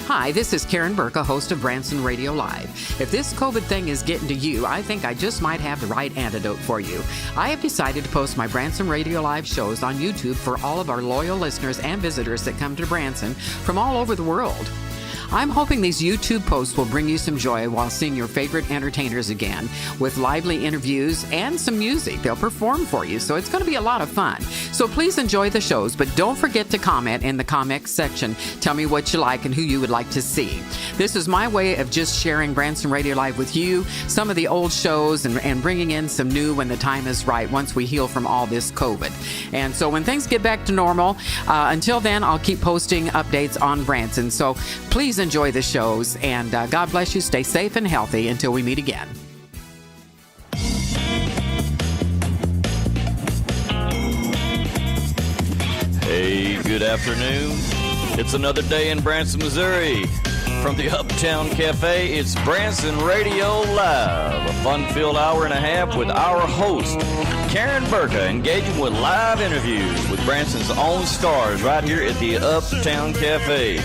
Hi, this is Karen Berka, host of Branson Radio Live. If this COVID thing is getting to you, I think I just might have the right antidote for you. I have decided to post my Branson Radio Live shows on YouTube for all of our loyal listeners and visitors that come to Branson from all over the world. I'm hoping these YouTube posts will bring you some joy while seeing your favorite entertainers again, with lively interviews and some music. They'll perform for you, so it's going to be a lot of fun. So please enjoy the shows, but don't forget to comment in the comments section. Tell me what you like and who you would like to see. This is my way of just sharing Branson Radio Live with you, some of the old shows, and bringing in some new when the time is right, once we heal from all this COVID. And so when things get back to normal, until then, I'll keep posting updates on Branson. So please enjoy the shows, and God bless you. Stay safe and healthy until we meet again. Hey, good afternoon. It's another day in Branson, Missouri. From the Uptown Cafe, it's Branson Radio Live, a fun-filled hour and a half with our host, Karen Berka, engaging with live interviews with Branson's own stars right here at the Uptown Cafe.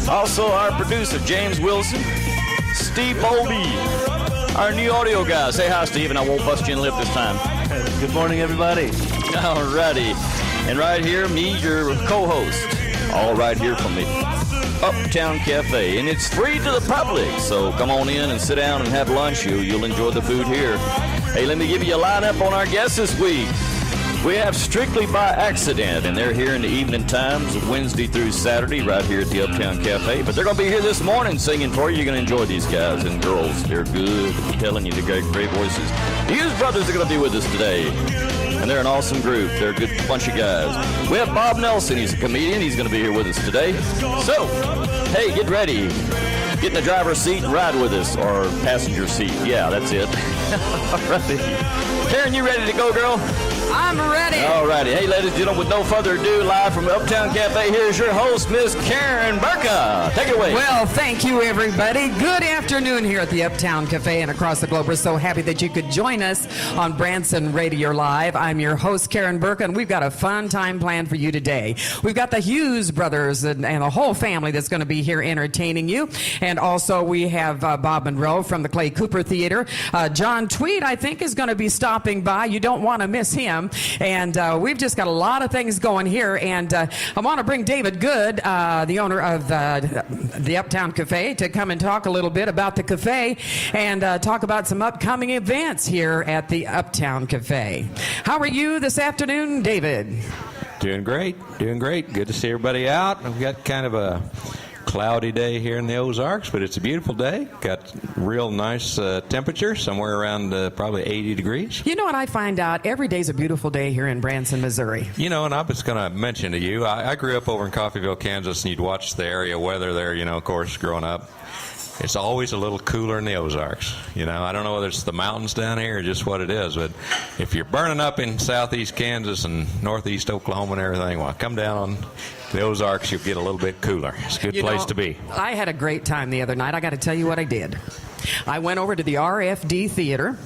Also, our producer, James Wilson, Steve Bolby, our new audio guy. Say hi, Steve, and I won't bust you in the lip this time. Good morning, everybody. All righty. And right here, me, your co-host, all right here from the Uptown Cafe. And it's free to the public, so come on in and sit down and have lunch. You'll enjoy the food here. Hey, let me give you a lineup on our guests this week. We have Strictly by Accident, and they're here in the evening times, Wednesday through Saturday, right here at the Uptown Cafe. But they're going to be here this morning singing for you. You're going to enjoy these guys and girls. They're good. I'm telling you, they got great voices. The Hughes Brothers are going to be with us today, and they're an awesome group. They're a good bunch of guys. We have Bob Nelson. He's a comedian. He's going to be here with us today. So, hey, get ready. Get in the driver's seat and ride with us, or passenger seat. Yeah, that's it. All righty. Karen, you ready to go, girl? I'm ready. All righty. Hey, ladies and gentlemen, with no further ado, live from Uptown Cafe, here's your host, Miss Karen Berka. Take it away. Well, thank you, everybody. Good afternoon here at the Uptown Cafe and across the globe. We're so happy that you could join us on Branson Radio Live. I'm your host, Karen Berka, and we've got a fun time planned for you today. We've got the Hughes Brothers and the whole family that's going to be here entertaining you. And also, we have Bob Monroe from the Clay Cooper Theater. John Tweed, I think, is going to be stopping by. You don't want to miss him. And we've just got a lot of things going here. And I want to bring David Good, the owner of the Uptown Cafe, to come and talk a little bit about the cafe and talk about some upcoming events here at the Uptown Cafe. How are you this afternoon, David? Doing great. Good to see everybody out. We've got kind of a cloudy day here in the Ozarks, but it's a beautiful day. Got real nice temperature, somewhere around probably 80 degrees. You know what I find out? Every day's a beautiful day here in Branson, Missouri. You know, and I was going to mention to you, I grew up over in Coffeyville, Kansas, and you'd watch the area weather there, you know, of course, growing up. It's always a little cooler in the Ozarks. You know, I don't know whether it's the mountains down here or just what it is, but if you're burning up in southeast Kansas and northeast Oklahoma and everything, well, come down on the Ozarks, you'll get a little bit cooler. It's a good place to be. I had a great time the other night. I got to tell you what I did. I went over to the RFD Theater,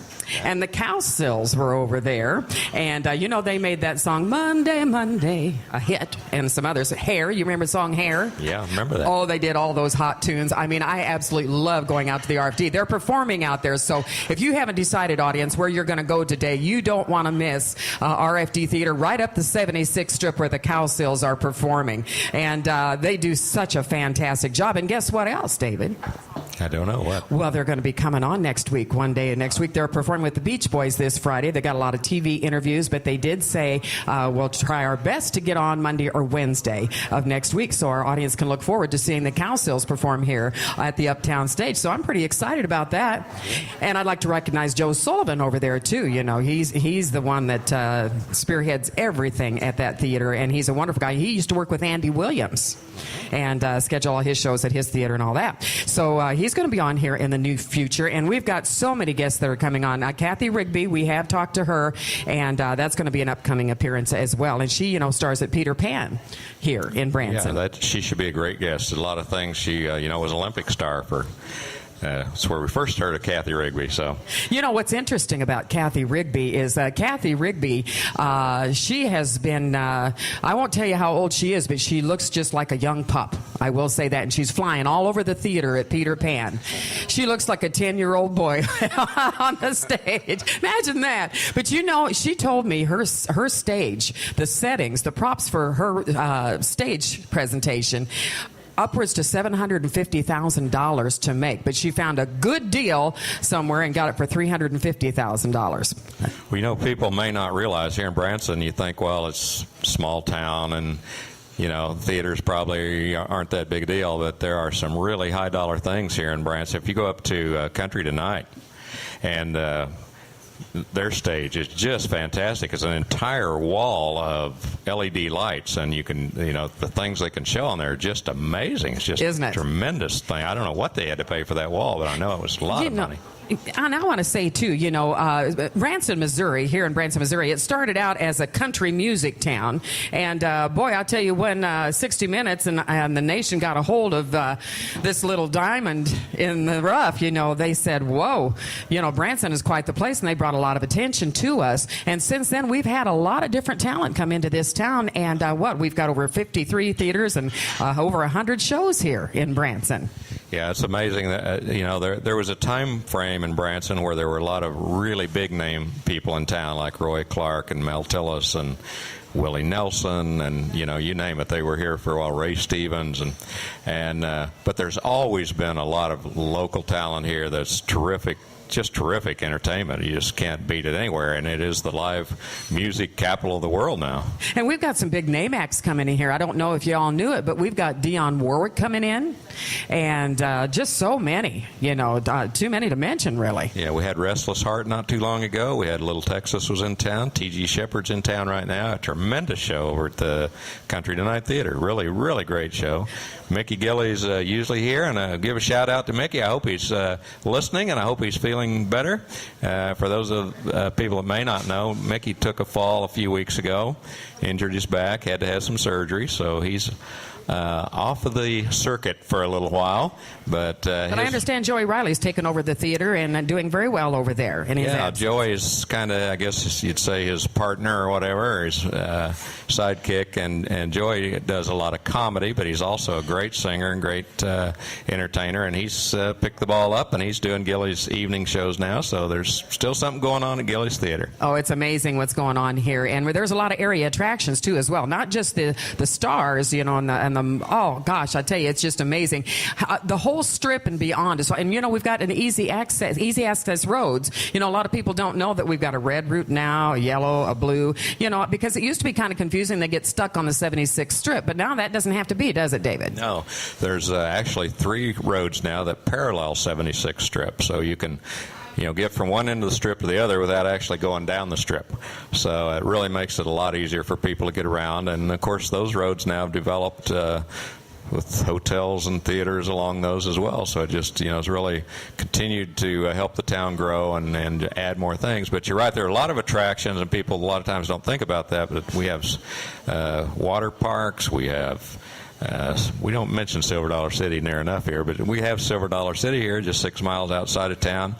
and the Cowsills were over there. And, you know, they made that song, Monday, Monday, a hit, and some others. Hair, you remember the song Hair? Yeah, I remember that. Oh, they did all those hot tunes. I mean, I absolutely love going out to the RFD. They're performing out there. So if you haven't decided, audience, where you're going to go today, you don't want to miss RFD Theater right up the 76th Strip where the Cowsills are performing. And they do such a fantastic job. And guess what else, David? I don't know what. Well, they're going to be coming on next week, one day next week. They're performing with the Beach Boys this Friday. They got a lot of TV interviews, but they did say we'll try our best to get on Monday or Wednesday of next week, so our audience can look forward to seeing the Cowsills perform here at the Uptown stage. So I'm pretty excited about that. And I'd like to recognize Joe Sullivan over there too. You know, he's the one that spearheads everything at that theater, and he's a wonderful guy. He used to work with Andy Williams and schedule all his shows at his theater and all that. So he's going to be on here in the new future, and we've got so many guests that are coming on. Kathy Rigby, we have talked to her, and that's going to be an upcoming appearance as well. And she, you know, stars at Peter Pan here in Branson. Yeah, she should be a great guest. A lot of things. She, you know, was an Olympic star for That's where we first heard of Kathy Rigby. So, you know what's interesting about Kathy Rigby is Kathy Rigby, she has been, I won't tell you how old she is, but she looks just like a young pup. I will say that. And she's flying all over the theater at Peter Pan. She looks like a 10-year-old boy on the stage. Imagine that. But you know, she told me her stage, the settings, the props for her stage presentation, upwards to $750,000 to make, but she found a good deal somewhere and got it for $350,000. Well, you know, people may not realize here in Branson, you think, well, it's a small town and, you know, theaters probably aren't that big a deal, but there are some really high-dollar things here in Branson. If you go up to Country Tonight, and their stage is just fantastic. It's an entire wall of LED lights, and you can, you know, the things they can show on there are just amazing. It's just a tremendous thing. I don't know what they had to pay for that wall, but I know it was a lot of money. And I want to say, too, you know, Branson, Missouri, here in Branson, Missouri, it started out as a country music town. And, boy, I'll tell you, when 60 Minutes and the nation got a hold of this little diamond in the rough, you know, they said, whoa, you know, Branson is quite the place. And they brought a lot of attention to us. And since then, we've had a lot of different talent come into this town. And we've got over 53 theaters and over 100 shows here in Branson. Yeah, it's amazing that, you know, there was a time frame in Branson where there were a lot of really big name people in town, like Roy Clark and Mel Tillis and Willie Nelson, and, you know, you name it. They were here for a while, Ray Stevens, but there's always been a lot of local talent here that's terrific. Just terrific entertainment. You just can't beat it anywhere, and it is the live music capital of the world now. And we've got some big name acts coming in here. I don't know if you all knew it, but we've got Dionne Warwick coming in, and just so many, you know, too many to mention, really. Yeah, we had Restless Heart not too long ago. We had Little Texas was in town. T.G. Shepherd's in town right now. A tremendous show over at the Country Tonight Theater. Really, really great show. Mickey Gilley's usually here, and give a shout out to Mickey. I hope he's listening, and I hope he's feeling better. For those of people that may not know, Mickey took a fall a few weeks ago, injured his back, had to have some surgery, so he's off of the circuit for a little while. But I understand Joey Riley's taken over the theater and doing very well over there. In his absence. Joey is kind of, I guess you'd say, his partner or whatever, his sidekick. And Joey does a lot of comedy, but he's also a great singer and great entertainer. And he's picked the ball up, and he's doing Gilley's evening shows now. So there's still something going on at Gilley's Theater. Oh, it's amazing what's going on here. And there's a lot of area attractions, too, as well. Not just the stars, you know, oh, gosh, I tell you, it's just amazing. The whole strip and beyond is, and, you know, we've got an easy access roads. You know, a lot of people don't know that we've got a red route now, a yellow, a blue, you know, because it used to be kind of confusing. They get stuck on the 76th strip, but now that doesn't have to be, does it, David? No. There's actually 3 roads now that parallel 76th strip, so you can, you know, get from one end of the strip to the other without actually going down the strip. So it really makes it a lot easier for people to get around. And, of course, those roads now have developed with hotels and theaters along those as well. So it just, you know, it's really continued to help the town grow and add more things. But you're right, there are a lot of attractions, and people a lot of times don't think about that. But we have water parks, we have... we don't mention Silver Dollar City near enough here, but we have Silver Dollar City here, just 6 miles outside of town.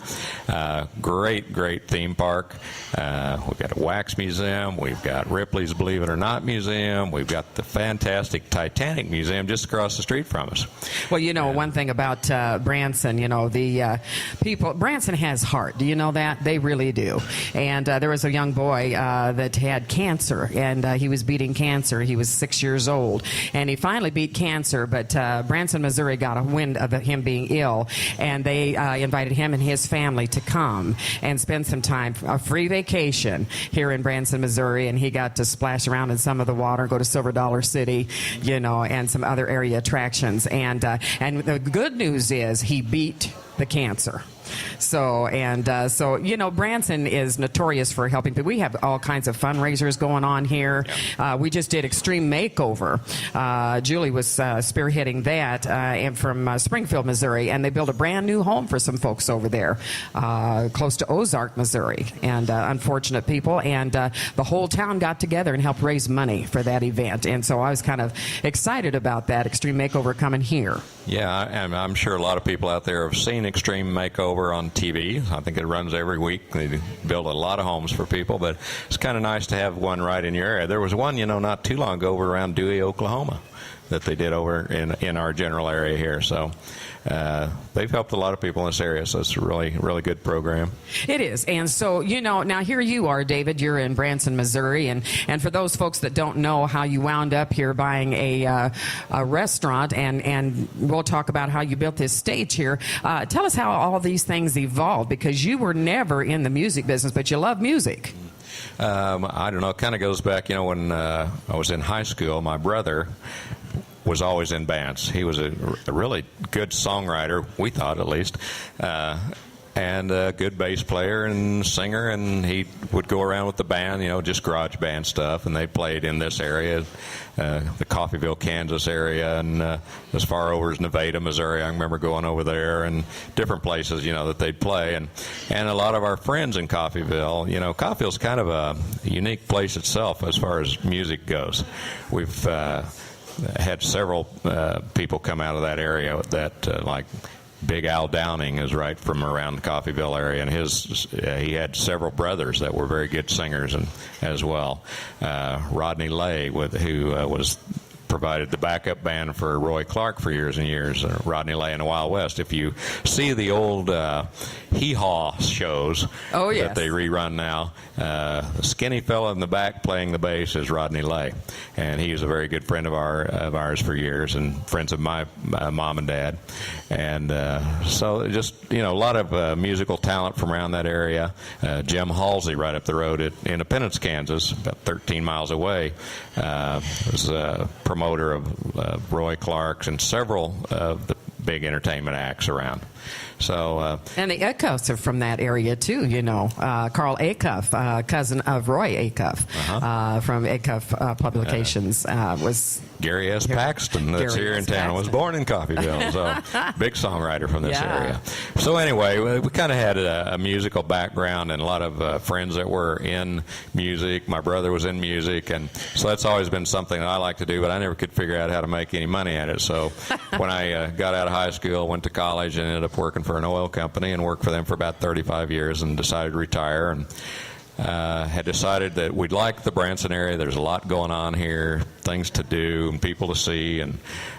Great theme park. We've got a wax museum. We've got Ripley's Believe It or Not museum. We've got the fantastic Titanic museum just across the street from us. Well, you know, one thing about Branson, you know, the people, Branson has heart. Do you know that? They really do. And there was a young boy that had cancer, and he was beating cancer. He was 6 years old, and he finally beat cancer, but Branson, Missouri got a wind of him being ill, and they invited him and his family to come and spend some time, a free vacation here in Branson, Missouri, and he got to splash around in some of the water, go to Silver Dollar City, you know, and some other area attractions. And the good news is he beat the cancer. So, you know, Branson is notorious for helping people. We have all kinds of fundraisers going on here. We just did Extreme Makeover. Julie was spearheading that and from Springfield, Missouri, and they built a brand new home for some folks over there close to Ozark, Missouri, and unfortunate people. And the whole town got together and helped raise money for that event. And so I was kind of excited about that Extreme Makeover coming here. Yeah, and I'm sure a lot of people out there have seen seen Extreme Makeover on TV. I think it runs every week. They build a lot of homes for people, but it's kind of nice to have one right in your area. There was one, not too long ago over around Dewey, Oklahoma, that they did over in our general area here. So they've helped a lot of people in this area, so it's a really, really good program. It is. And so, now here you are, David. You're in Branson, Missouri. And for those folks that don't know how you wound up here buying a restaurant, and we'll talk about how you built this stage here, tell us how all these things evolved, because you were never in the music business, but you love music. I don't know. It kind of goes back, when I was in high school, my brother was always in bands. He was a really good songwriter, we thought at least, and a good bass player and singer, and he would go around with the band, just garage band stuff, and they played in this area, the Coffeyville, Kansas area, and as far over as Nevada, Missouri. I remember going over there, and different places, that they'd play, and a lot of our friends in Coffeyville, Coffeyville's kind of a unique place itself as far as music goes. We've had several people come out of that area that like Big Al Downing is right from around the Coffeyville area, and he had several brothers that were very good singers as well. Rodney Lay, who was provided the backup band for Roy Clark for years and years, Rodney Lay and the Wild West. If you see the old hee-haw shows that they rerun now, the skinny fellow in the back playing the bass is Rodney Lay, and he's a very good friend of ours for years, and friends of my mom and dad. And so just, a lot of musical talent from around that area. Jim Halsey right up the road at Independence, Kansas, about 13 miles away, was a promoter of Roy Clark's and several of the big entertainment acts around. So and the Acuffs are from that area too, Carl Acuff, cousin of Roy Acuff, from Acuff Publications, was Gary S. Paxton, that's here in town, was born in Coffeyville, so big songwriter from this area. So anyway, we kind of had a musical background and a lot of friends that were in music. My brother was in music, and so that's always been something that I like to do, but I never could figure out how to make any money at it. So when I got out of high school, went to college, and ended up working for an oil company and worked for them for about 35 years and decided to retire, and had decided that we'd like the Branson area. There's a lot going on here, things to do and people to see, and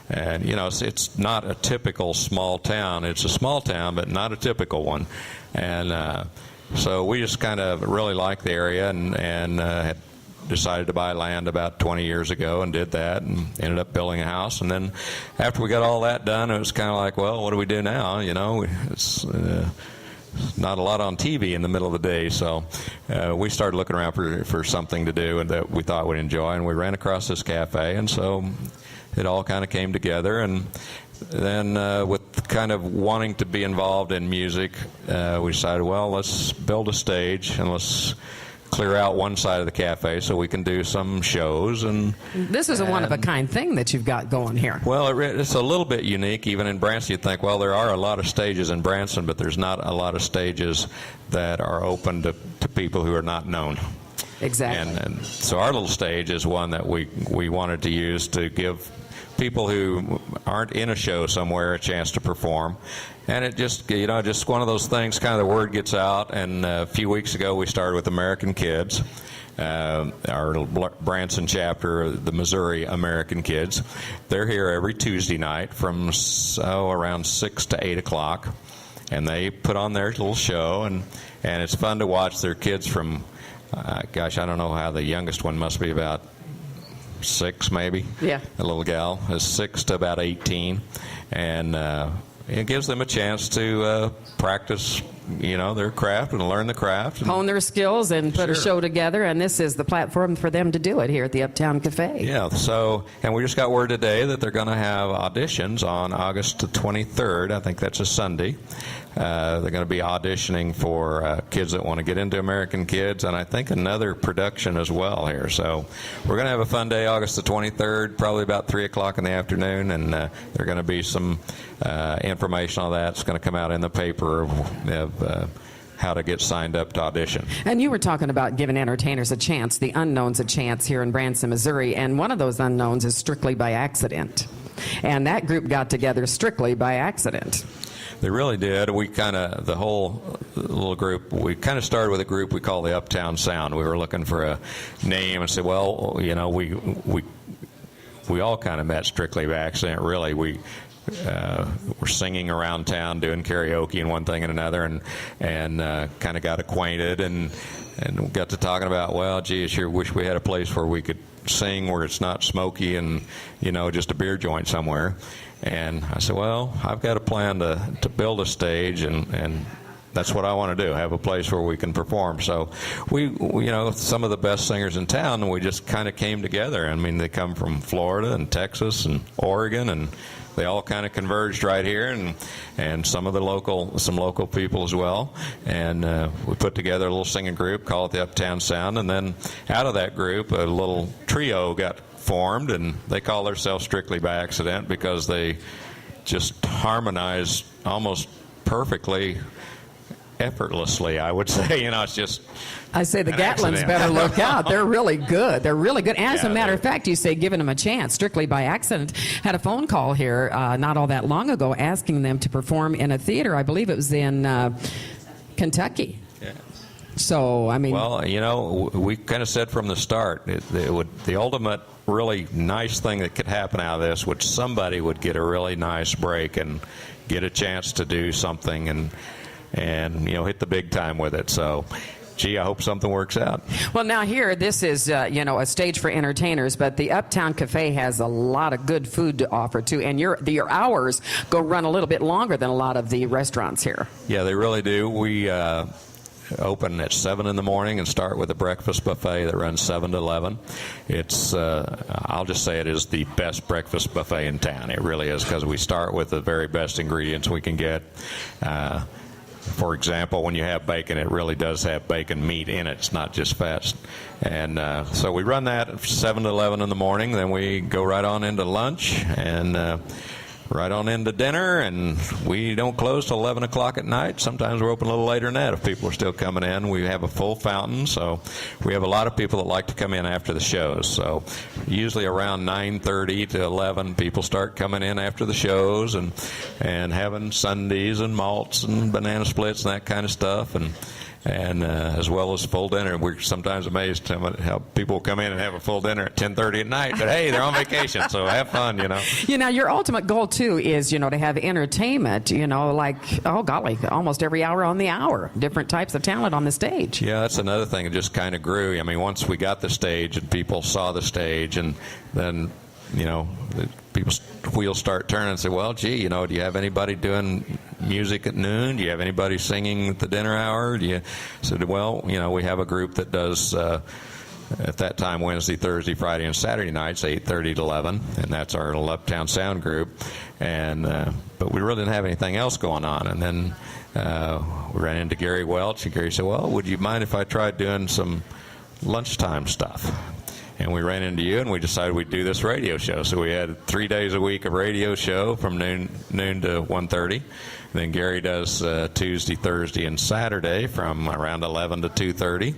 it's not a typical small town. It's a small town, but not a typical one. And so we just kind of really like the area, and had decided to buy land about 20 years ago and did that, and ended up building a house. And then after we got all that done, it was kind of like, well, what do we do now? It's not a lot on TV in the middle of the day, so we started looking around for something to do and that we thought we'd enjoy, and we ran across this cafe, and so it all kind of came together. And then with kind of wanting to be involved in music, we decided, well, let's build a stage and let's clear out one side of the cafe so we can do some shows. And this is a one-of-a-kind thing that you've got going here. Well, it's a little bit unique. Even in Branson, you'd think, well, there are a lot of stages in Branson, but there's not a lot of stages that are open to people who are not known. Exactly. And so our little stage is one that we wanted to use to give people who aren't in a show somewhere a chance to perform. And it just, just one of those things, kind of the word gets out. And a few weeks ago, we started with American Kids, our little Branson chapter, the Missouri American Kids. They're here every Tuesday night from around 6 to 8 o'clock. And they put on their little show, and it's fun to watch their kids from, I don't know how the youngest one must be, about 6 maybe. Yeah. A little gal is 6 to about 18. And it gives them a chance to practice, their craft and learn the craft. And hone their skills and put a show together, and this is the platform for them to do it here at the Uptown Cafe. Yeah, and we just got word today that they're going to have auditions on August the 23rd. I think that's a Sunday. They're going to be auditioning for kids that want to get into American Kids, and I think another production as well here. So we're going to have a fun day, August the 23rd, probably about 3 o'clock in the afternoon, and there are going to be some information on that. It's going to come out in the paper of how to get signed up to audition. And you were talking about giving entertainers a chance, the unknowns a chance here in Branson, Missouri, and one of those unknowns is Strictly by Accident. And that group got together strictly by accident. They really did. We kind of, the whole little group, we kind of started with a group we call the Uptown Sound. We were looking for a name and said, well, you know, we all kind of met strictly by accident, really. We were singing around town, doing karaoke and one thing and another, and kind of got acquainted and got to talking about, well, gee, I sure wish we had a place where we could sing where it's not smoky and, you know, just a beer joint somewhere. And I said, well, I've got a plan to build a stage, and that's what I want to do, have a place where we can perform. So we you know, some of the best singers in town, and we just kind of came together. I mean, they come from Florida and Texas and Oregon, and they all kind of converged right here, and some local people as well. And we put together a little singing group, call it the Uptown Sound, and then out of that group, a little trio got formed, and they call themselves Strictly by Accident because they just harmonize almost perfectly, effortlessly, I would say. You know, it's just, I say the Gatlins better look out. They're really good. They're really good. As a matter of fact, you say giving them a chance. Strictly by Accident had a phone call here not all that long ago asking them to perform in a theater. I believe it was in Kentucky. Yeah. So, I mean... Well, you know, we kind of said from the start, the ultimate really nice thing that could happen out of this would somebody would get a really nice break and get a chance to do something and you know, hit the big time with it. So, gee, I hope something works out. Well, now here, this is, you know, a stage for entertainers, but the Uptown Cafe has a lot of good food to offer, too, and your hours run a little bit longer than a lot of the restaurants here. Yeah, they really do. We open at 7 in the morning and start with a breakfast buffet that runs 7 to 11. It's, I'll just say it is the best breakfast buffet in town. It really is, because we start with the very best ingredients we can get. For example, when you have bacon, it really does have bacon meat in it. It's not just fats. And so we run that 7 to 11 in the morning. Then we go right on into lunch and right on into dinner. And we don't close till 11 o'clock at night. Sometimes we're open a little later than that if people are still coming in. We have a full fountain, so we have a lot of people that like to come in after the shows. So usually around 9:30 to 11, people start coming in after the shows and having sundaes and malts and banana splits and that kind of stuff, and as well as full dinner. We're sometimes amazed how people come in and have a full dinner at 10:30 at night, but hey, they're on vacation, so have fun, you know. You know, your ultimate goal, too, is, you know, to have entertainment, you know, like, oh, golly, almost every hour on the hour, different types of talent on the stage. Yeah, that's another thing that just kind of grew. I mean, once we got the stage and people saw the stage, and then, you know, people's wheels start turning and say, well, gee, you know, do you have anybody doing music at noon? Do you have anybody singing at the dinner hour? Do you? So, well, you know, we have a group that does, at that time, Wednesday, Thursday, Friday, and Saturday nights, 8:30 to 11, and that's our little Uptown Sound group. And but we really didn't have anything else going on. And then we ran into Gary Welch, and Gary said, well, would you mind if I tried doing some lunchtime stuff? And we ran into you, and we decided we'd do this radio show. So we had 3 days a week of radio show from noon to 1:30. Then Gary does Tuesday, Thursday, and Saturday from around 11 to 2:30.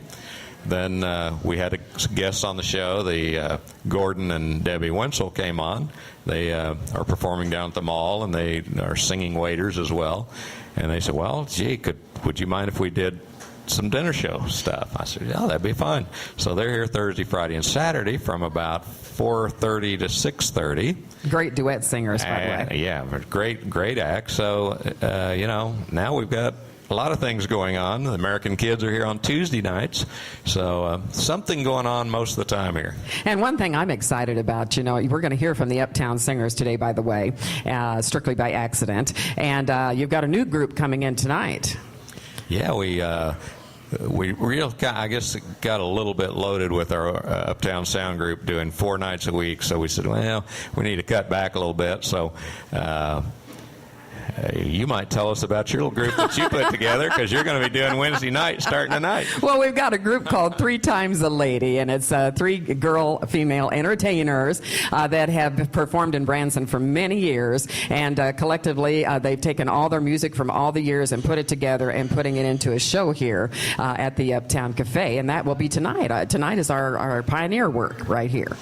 Then we had guests on the show. The Gordon and Debbie Wenzel came on. They are performing down at the mall, and they are singing waiters as well. And they said, well, gee, would you mind if we did some dinner show stuff? I said, yeah, that'd be fun. So they're here Thursday, Friday, and Saturday from about 4:30 to 6:30. Great duet singers, by the way. Yeah, great act. So, you know, now we've got a lot of things going on. The American Kids are here on Tuesday nights. So something going on most of the time here. And one thing I'm excited about, you know, we're going to hear from the Uptown Singers today, by the way, Strictly by Accident. And you've got a new group coming in tonight. Yeah, we I guess got a little bit loaded with our Uptown Sound group doing 4 nights a week. So we said, well, we need to cut back a little bit. So you might tell us about your little group that you put together, because you're going to be doing Wednesday night starting tonight. Well, we've got a group called 3 Times a Lady, and it's 3 female entertainers that have performed in Branson for many years, and collectively they've taken all their music from all the years and put it together and putting it into a show here at the Uptown Cafe, and that will be tonight. Tonight is our pioneer work right here.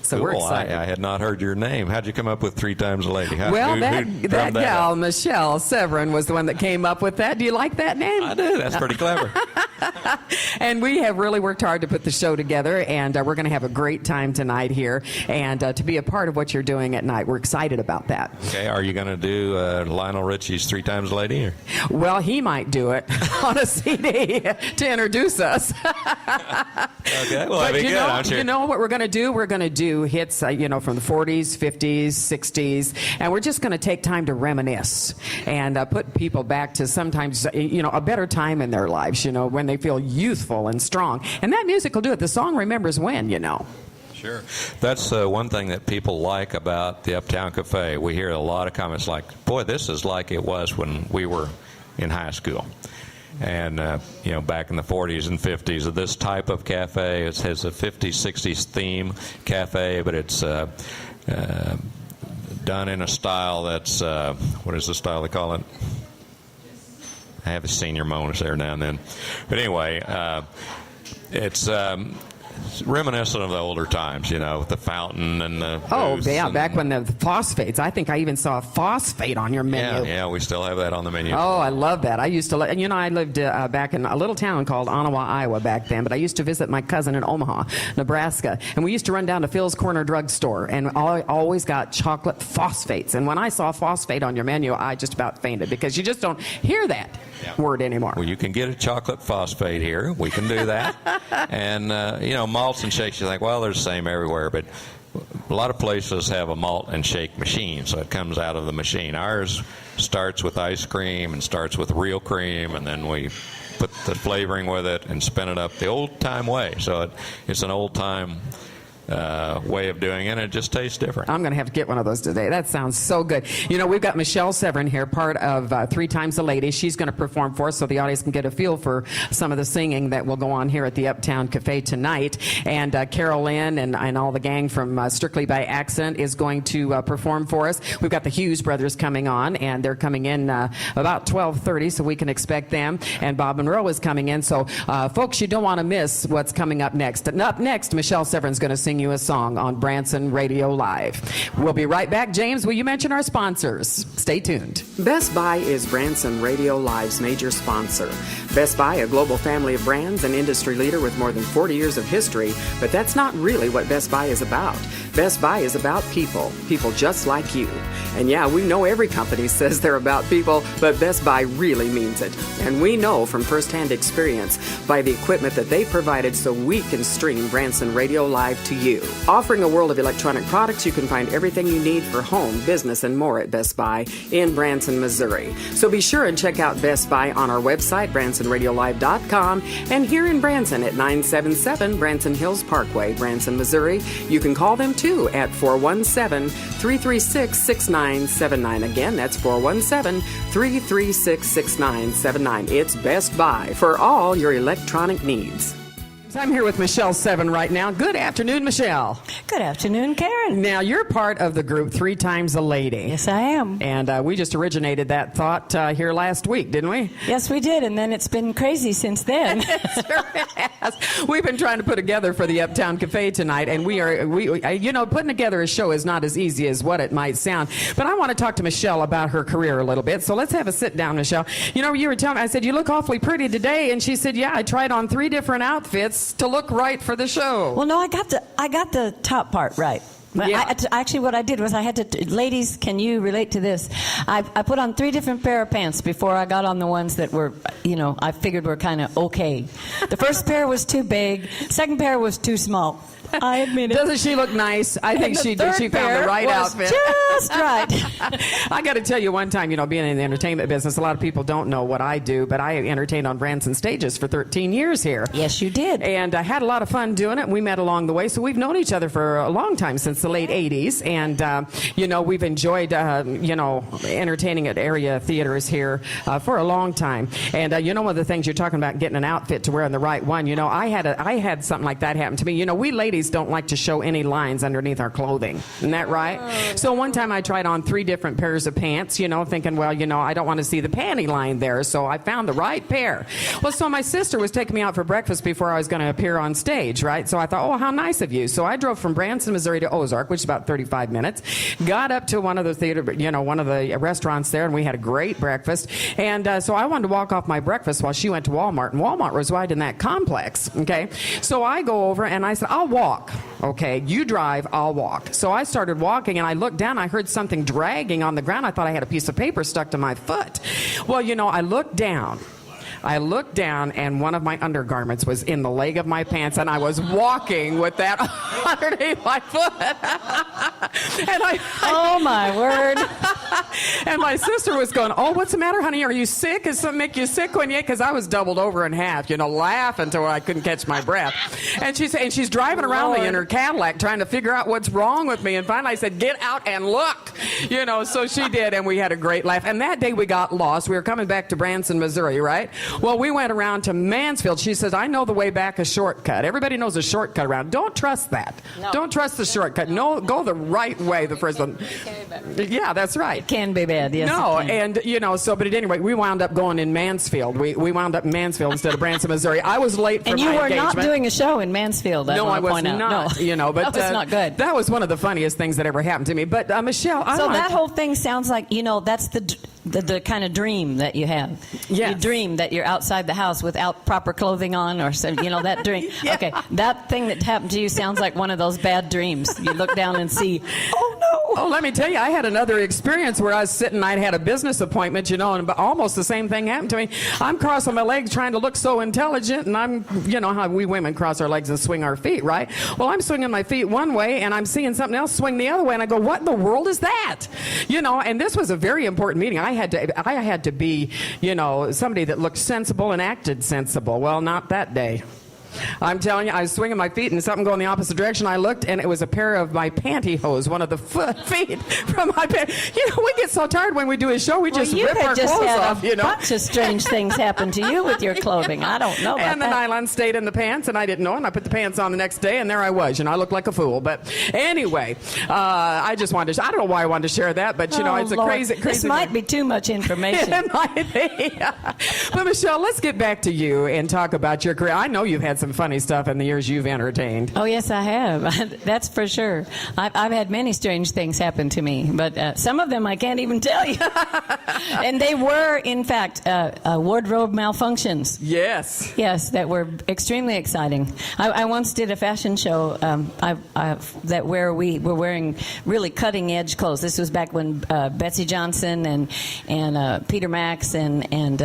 So we're excited. I had not heard your name. How'd you come up with 3 Times a Lady? That gal, Michelle Severin, was the one that came up with that. Do you like that name? I do. That's pretty clever. And we have really worked hard to put the show together, and we're going to have a great time tonight here, and to be a part of what you're doing at night. We're excited about that. Okay, are you going to do Lionel Richie's 3 Times a Lady? Or? Well, he might do it on a CD to introduce us. Okay, well, that'd be good, I'm sure. You know what we're going to do? We're going to do hits, from the 40s, 50s, 60s, and we're just going to take time to reminisce and put people back to sometimes, a better time in their lives, when they feel youthful and strong. And that music will do it. The song remembers when, Sure. That's one thing that people like about the Uptown Cafe. We hear a lot of comments like, boy, this is like it was when we were in high school. And, back in the 40s and 50s, of this type of cafe, it has a 50s, 60s theme cafe, but it's done in a style that's, what is the style they call it? I have a senior moments there now and then. But anyway, it's reminiscent of the older times, with the fountain and the back when the phosphates. I think I even saw a phosphate on your menu. Yeah, we still have that on the menu. Oh, I love that. I used to, I lived back in a little town called Ottawa, Iowa back then, but I used to visit my cousin in Omaha, Nebraska, and we used to run down to Phil's Corner Drug Store, and I always got chocolate phosphates, and when I saw phosphate on your menu, I just about fainted, because you just don't hear that word anymore. Well, you can get a chocolate phosphate here. We can do that. And, malts and shakes, you think, well, they're the same everywhere, but a lot of places have a malt and shake machine, so it comes out of the machine. Ours starts with ice cream and starts with real cream, and then we put the flavoring with it and spin it up the old-time way. So it's an old-time way of doing it, and it just tastes different. I'm going to have to get one of those today. That sounds so good. We've got Michelle Severin here, part of 3 Times a Lady. She's going to perform for us so the audience can get a feel for some of the singing that will go on here at the Uptown Cafe tonight. And Carol Lynn and all the gang from Strictly by Accent is going to perform for us. We've got the Hughes Brothers coming on, and they're coming in about 12:30, so we can expect them. And Bob Monroe is coming in. So, folks, you don't want to miss what's coming up next. And up next, Michelle Severin's going to sing you a song on Branson Radio Live. We'll be right back. James, will you mention our sponsors? Stay tuned. Best Buy is Branson Radio Live's major sponsor. Best Buy, a global family of brands, an industry leader with more than 40 years of history, but that's not really what Best Buy is about. Best Buy is about people just like you. And yeah, we know every company says they're about people, but Best Buy really means it. And we know from firsthand experience by the equipment that they provided so we can stream Branson Radio Live to you. Offering a world of electronic products, you can find everything you need for home, business, and more at Best Buy in Branson, Missouri. So be sure and check out Best Buy on our website, BransonRadioLive.com, and here in Branson at 977 Branson Hills Parkway, Branson, Missouri. You can call them too at 417-336-6979. Again, that's 417-336-6979. It's Best Buy for all your electronic needs. I'm here with Michelle Severin right now. Good afternoon, Michelle. Good afternoon, Karen. Now, you're part of the group 3 Times a Lady. Yes, I am. And we just originated that thought here last week, didn't we? Yes, we did, and then it's been crazy since then. It sure has. We've been trying to put together for the Uptown Cafe tonight, and we putting together a show is not as easy as what it might sound. But I want to talk to Michelle about her career a little bit, so let's have a sit down, Michelle. You were telling me, I said, you look awfully pretty today, and she said, yeah, I tried on 3 different outfits to look right for the show. Well, no, I got the top part right. But yeah. Actually, what I did was I had to, ladies, can you relate to this? I put on 3 different pair of pants before I got on the ones that were, I figured were kind of okay. The first pair was too big. Second pair was too small. I admit it. Doesn't she look nice? I think she did. She found the right outfit. Just right. I got to tell you, one time, being in the entertainment business, a lot of people don't know what I do, but I entertained on Branson stages for 13 years here. Yes, you did. And I had a lot of fun doing it. We met along the way, so we've known each other for a long time, since the late 80s. And, we've enjoyed, entertaining at area theaters here for a long time. And, one of the things you're talking about, getting an outfit to wear in the right one, I had something like that happen to me. We ladies ladies don't like to show any lines underneath our clothing. Isn't that right? So one time I tried on 3 different pairs of pants, thinking, well, I don't want to see the panty line there. So I found the right pair. Well, so my sister was taking me out for breakfast before I was going to appear on stage, right? So I thought, oh, how nice of you. So I drove from Branson, Missouri to Ozark, which is about 35 minutes, got up to one of the restaurants there, and we had a great breakfast. And so I wanted to walk off my breakfast while she went to Walmart, and Walmart was right in that complex, okay? So I go over, and I said, I'll walk, okay? You drive, I'll walk. So I started walking, and I looked down, I heard something dragging on the ground. I thought I had a piece of paper stuck to my foot. Well, I looked down, and one of my undergarments was in the leg of my pants, and I was walking with that underneath my foot. And oh, my word. And my sister was going, oh, what's the matter, honey? Are you sick? Does something make you sick when you... Because I was doubled over in half, laughing until I couldn't catch my breath. And she's driving around me in her Cadillac trying to figure out what's wrong with me. And finally I said, get out and look. So she did, and we had a great laugh. And that day we got lost. We were coming back to Branson, Missouri, right? Well, we went around to Mansfield. She says, I know the way back, a shortcut. Everybody knows a shortcut around. Don't trust that. No. Don't trust the shortcut. No, go the right way the first one. Yeah, that's right. It can be bad, yes. No, and, but at any rate, we wound up going in Mansfield. We wound up in Mansfield instead of Branson, Missouri. I was late for my engagement. And you were not doing a show in Mansfield, No, I was not. No. But that was not good. That was one of the funniest things that ever happened to me. But, Michelle, that whole thing sounds like, that's the kind of dream that you have. Yes. You dream that you're outside the house without proper clothing on, or that dream. Yeah. Okay, that thing that happened to you sounds like one of those bad dreams. You look down and see, oh no. Oh, let me tell you, I had another experience where I was sitting, I'd had a business appointment, and almost the same thing happened to me. I'm crossing my legs trying to look so intelligent, and I'm, how we women cross our legs and swing our feet, right? Well, I'm swinging my feet one way, and I'm seeing something else swing the other way, and I go, what in the world is that? And this was a very important meeting. I had to be, somebody that looked sensible and acted sensible. Well, not that day. I'm telling you, I was swinging my feet and something going the opposite direction. I looked, and it was a pair of my pantyhose, one of the feet from my pants. We get so tired when we do a show, we just rip our clothes off, A bunch of strange things happen to you with your clothing. I don't know about And the nylon stayed in the pants, and I didn't know, and I put the pants on the next day, and there I was, I looked like a fool. But anyway, I just wanted to, I don't know why I wanted to share that, but, it's a Lord. crazy This might be too much information. It might be. But, Michelle, let's get back to you and talk about your career. I know you've had some funny stuff in the years you've entertained. Oh, yes, I have. That's for sure. I've had many strange things happen to me, but some of them I can't even tell you. And they were, in fact, wardrobe malfunctions. Yes. Yes, that were extremely exciting. I once did a fashion show where we were wearing really cutting-edge clothes. This was back when Betsy Johnson and Peter Max and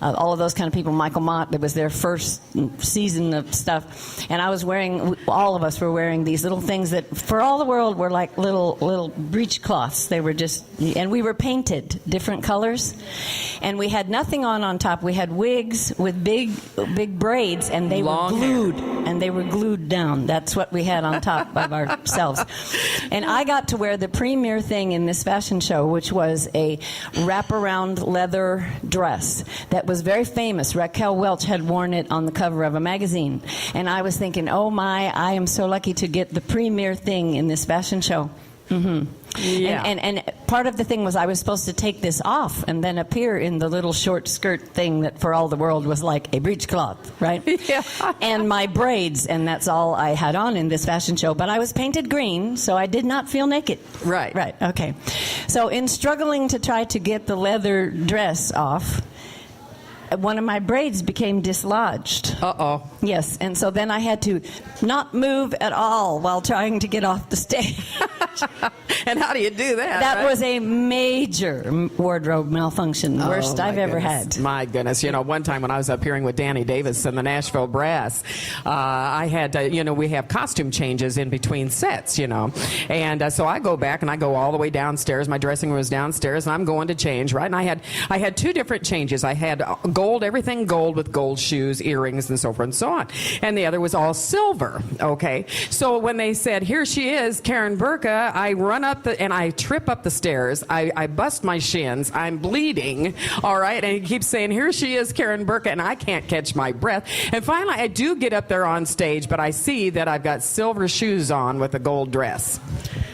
all of those kind of people, Michael Mott, it was their first season of stuff. And all of us were wearing these little things that for all the world were like little breechcloths. They were and we were painted different colors. And we had nothing on top. We had wigs with big braids, and they were glued. And they were glued down. That's what we had on top of ourselves. And I got to wear the premier thing in this fashion show, which was a wraparound leather dress that was very famous. Raquel Welch had worn it on the cover of a magazine. And I was thinking, oh my, I am so lucky to get the premier thing in this fashion show. Mm-hmm. Yeah. And part of the thing was I was supposed to take this off and then appear in the little short skirt thing that for all the world was like a breechcloth, right? Yeah. And my braids, and that's all I had on in this fashion show. But I was painted green, so I did not feel naked. Right. Right, okay. So in struggling to try to get the leather dress off, one of my braids became dislodged. Uh-oh. Yes, and so then I had to not move at all while trying to get off the stage. And how do you do that? That right? was a major wardrobe malfunction, the worst I've ever had. My goodness. One time when I was appearing with Danny Davis and the Nashville Brass, I had, we have costume changes in between sets, And so I go back and I go all the way downstairs. My dressing room is downstairs, and I'm going to change, right? And I had 2 different changes. I had gold, everything gold with gold shoes, earrings, and so forth and so on. And the other was all silver, okay? So when they said, here she is, Karen Berka, Berka. I run up and I trip up the stairs. I bust my shins. I'm bleeding. All right. And he keeps saying, here she is, Karen Berka, and I can't catch my breath. And finally, I do get up there on stage, but I see that I've got silver shoes on with a gold dress.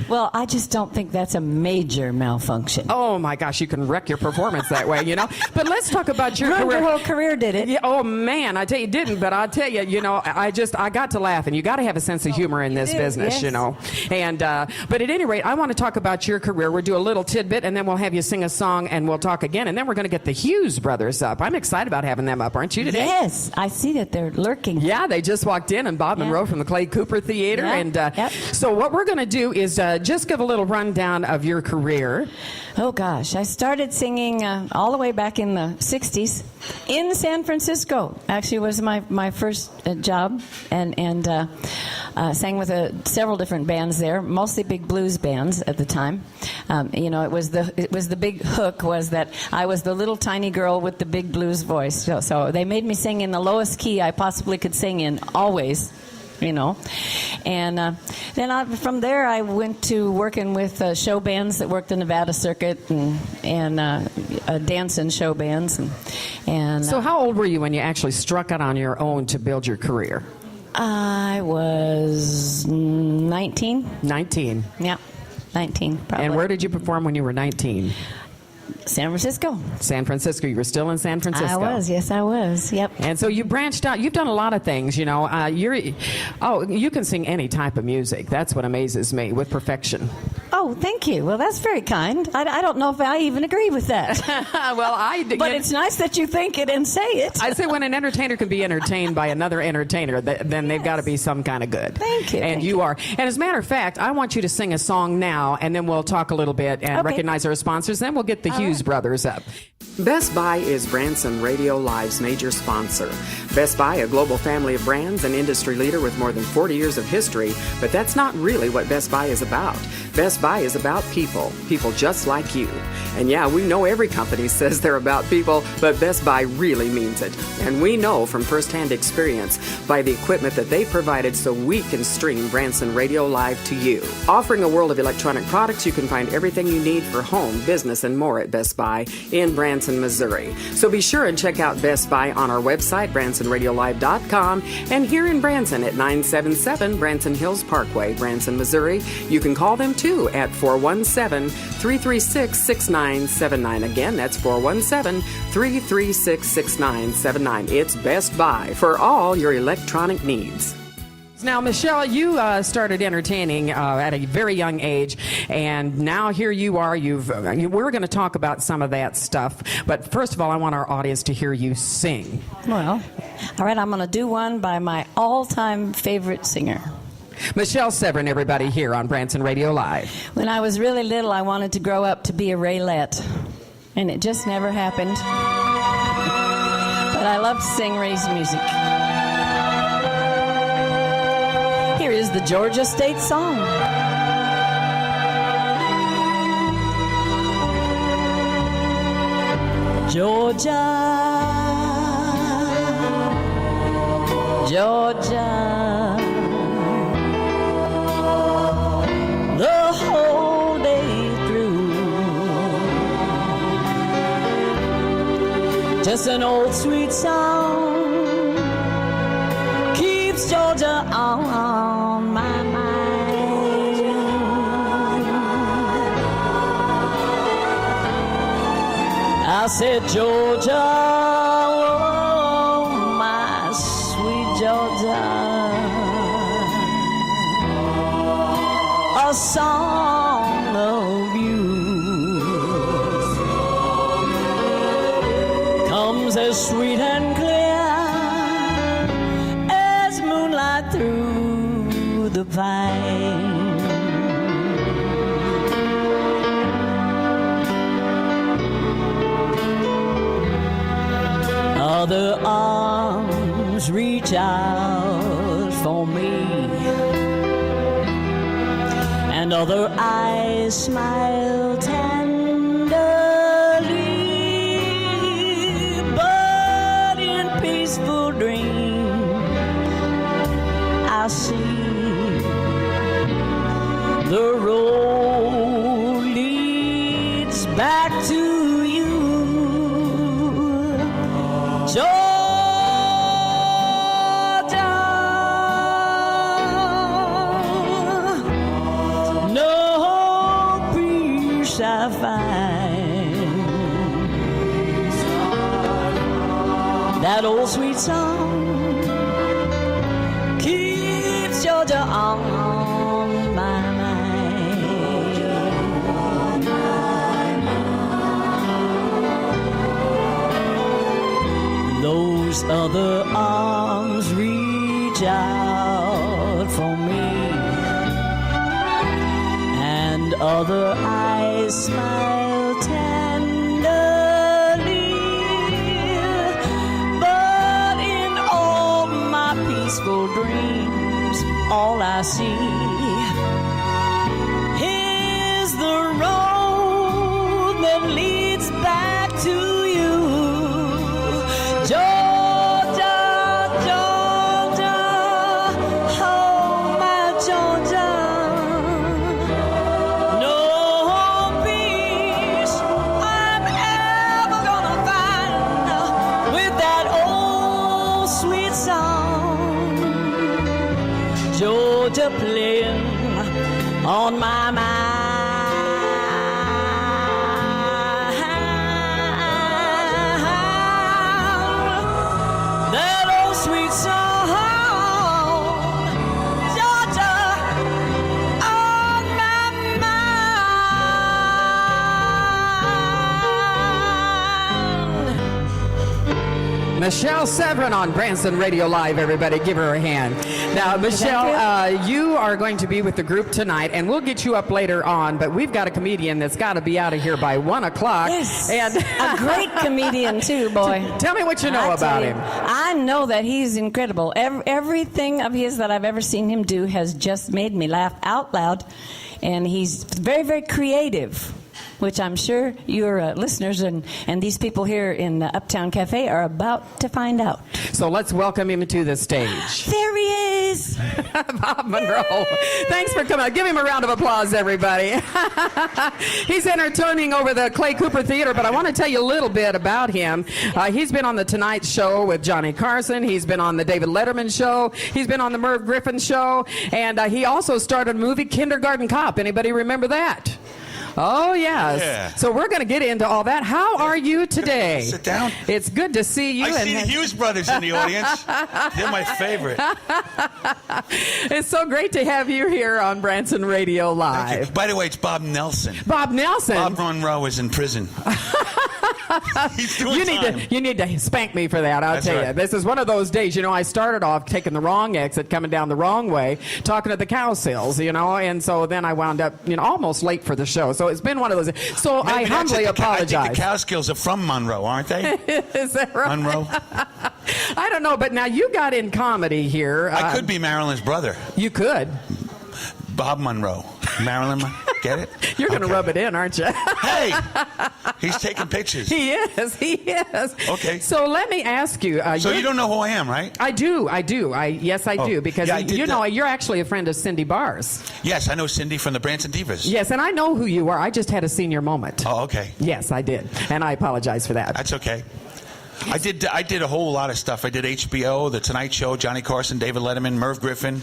Well, I just don't think that's a major malfunction. Oh, my gosh, you can wreck your performance that way, you know. But let's talk about your Ruined career. your whole career, did it? Yeah, oh, man, I tell you, it didn't, but I'll tell you, you know, I got to laugh, and you got to have a sense of humor in this business, yes. you know. And but at any rate, I want to talk about your career. We'll do a little tidbit, and then we'll have you sing a song, and we'll talk again, and then we're going to get the Hughes Brothers up. I'm excited about having them up, aren't you, today? Yes, I see that they're lurking. Yeah, they just walked in, and Bob Monroe from the Clay Cooper Theater. Yeah. And so what we're going to do is just give a little rundown of your career. Oh, gosh. I started singing all the way back in the 60s in San Francisco. Actually, was my first job, and sang with several different bands there, mostly big blues bands at the time. You know, it was the big hook was that I was the little tiny girl with the big blues voice. So they made me sing in the lowest key I possibly could sing in, always. You know, and then from there I went to working with show bands that worked the Nevada circuit and dancing show bands and. So how old were you when you actually struck out on your own to build your career? I was 19. 19. Yeah, 19 probably. And where did you perform when you were 19? San Francisco. San Francisco. You were still in San Francisco. I was. Yes, I was. Yep. And so you branched out. You've done a lot of things, you know. You can sing any type of music. That's what amazes me, with perfection. Oh, thank you. Well, that's very kind. I don't know if I even agree with that. But it's nice that you think it and say it. I say when an entertainer can be entertained by another entertainer, then they've got to be some kind of good. Thank you. And you are. And as a matter of fact, I want you to sing a song now, and then we'll talk a little bit and recognize our sponsors. Then we'll get the Hughes Brothers up. Best Buy is Branson Radio Live's major sponsor. Best Buy, a global family of brands, an industry leader with more than 40 years of history, but that's not really what Best Buy is about. Best Buy is about people just like you. And yeah, we know every company says they're about people, but Best Buy really means it. And we know from firsthand experience by the equipment that they provided so we can stream Branson Radio Live to you. Offering a world of electronic products, you can find everything you need for home, business, and more at Best Buy in Branson, Missouri. So be sure and check out Best Buy on our website, BransonRadioLive.com, and here in Branson at 977 Branson Hills Parkway, Branson, Missouri. You can call them too at 417-336-6979. Again, that's 417-336-6979. It's Best Buy for all your electronic needs. Now, Michelle, you started entertaining at a very young age, and now here you are. We're going to talk about some of that stuff, but first of all, I want our audience to hear you sing. Well, all right, I'm going to do one by my all-time favorite singer. Michelle Severin, everybody, here on Branson Radio Live. When I was really little, I wanted to grow up to be a Raylette, and it just never happened. But I love to sing Ray's music. Here is the Georgia State Song. Georgia, Georgia, the whole day through, just an old sweet song keeps Georgia on my mind. I said, Georgia, oh, my sweet Georgia, a song of you comes as sweet and clear as moonlight through the pine. Other arms reach out for me, and other eyes smile tenderly, but in peaceful dream I see the road back to you. Georgia, no peace I find. That old sweet song keeps Georgia on my mind. Those other arms reach out for me, and other eyes smile tenderly. But in all my peaceful dreams, all I see is the road that leads back to you. Georgia, Georgia, oh my Georgia, no peace I'm ever gonna find with that old sweet song, Georgia playing on my mind. That old sweet song, Georgia, on my mind. Michelle Severin on Branson Radio Live, everybody. Give her a hand. Now, Michelle, you are going to be with the group tonight, and we'll get you up later on, but we've got a comedian that's got to be out of here by 1 o'clock. Yes, And a great comedian too, boy. Tell me what you know I about tell you, him. I know that he's incredible. Everything of his that I've ever seen him do has just made me laugh out loud, and he's very, very creative, which I'm sure your listeners and these people here in the Uptown Cafe are about to find out. So let's welcome him to the stage. There he is. Bob Monroe. Thanks for coming out. Give him a round of applause, everybody. He's entertaining over the Clay Cooper Theater, but I want to tell you a little bit about him. He's been on The Tonight Show with Johnny Carson. He's been on The David Letterman Show. He's been on The Merv Griffin Show. And he also started a movie, Kindergarten Cop. Anybody remember that? Oh, yes. Yeah. So we're going to get into all that. How are you today? Sit down. It's good to see you. I see the Hughes Brothers in the audience. They're my favorite. It's so great to have you here on Branson Radio Live. By the way, it's Bob Nelson. Bob Nelson. Bob Monroe is in prison. He's doing time. You need to spank me for that, I'll That's tell you. right. This is one of those days, I started off taking the wrong exit, coming down the wrong way, talking to the cow sales, and so then I wound up, almost late for the show. So it's been one of those. So I Maybe that's humbly it. apologize. I think the cow skills are from Monroe, aren't they? Is that right? Monroe. I don't know, but now you got in comedy here. I could be Marilyn's brother. You could. Bob Monroe. Marilyn, get it? You're going to rub it in, aren't you? Hey! He's taking pictures. He is. Okay. So let me ask you. So you don't know who I am, right? I do. Yes, I do. Because yeah, I did you're actually a friend of Cindy Barr's. Yes, I know Cindy from the Branson Divas. Yes, and I know who you are. I just had a senior moment. Oh, okay. Yes, I did. And I apologize for that. That's okay. I did a whole lot of stuff. I did HBO, The Tonight Show, Johnny Carson, David Letterman, Merv Griffin.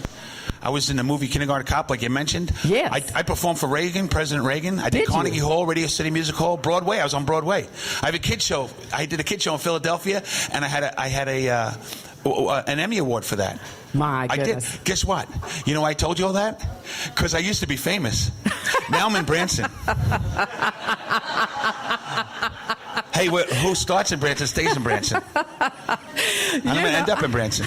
I was in the movie Kindergarten Cop, like you mentioned. Yes. I performed for Reagan, President Reagan. I did Carnegie Hall, Radio City Music Hall, Broadway. I was on Broadway. I have a kid show. I did a kid show in Philadelphia, and I had an Emmy Award for that. My goodness. I did. Guess what? You know why I told you all that? Because I used to be famous. Now I'm in Branson. Hey, who starts in Branson stays in Branson. I'm going to end up in Branson.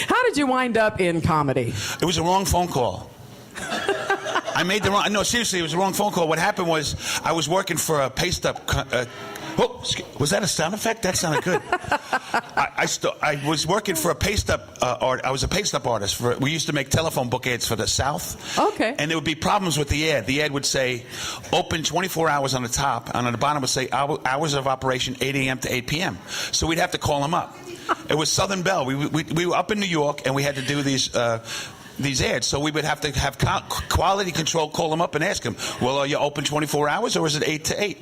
How did you wind up in comedy? It was a wrong phone call. I made the wrong... No, seriously, it was a wrong phone call. What happened was I was working for a paste-up... was that a sound effect? That sounded good. I was working for a paste-up art. I was a paste-up artist. We used to make telephone book ads for the South. Okay. And there would be problems with the ad. The ad would say, open 24 hours on the top, and on the bottom would say, hours of operation 8 a.m. to 8 p.m. So we'd have to call them up. It was Southern Bell. We were up in New York, and we had to do these these ads, so we would have to have quality control call them up and ask them, well, are you open 24 hours or is it 8 to 8?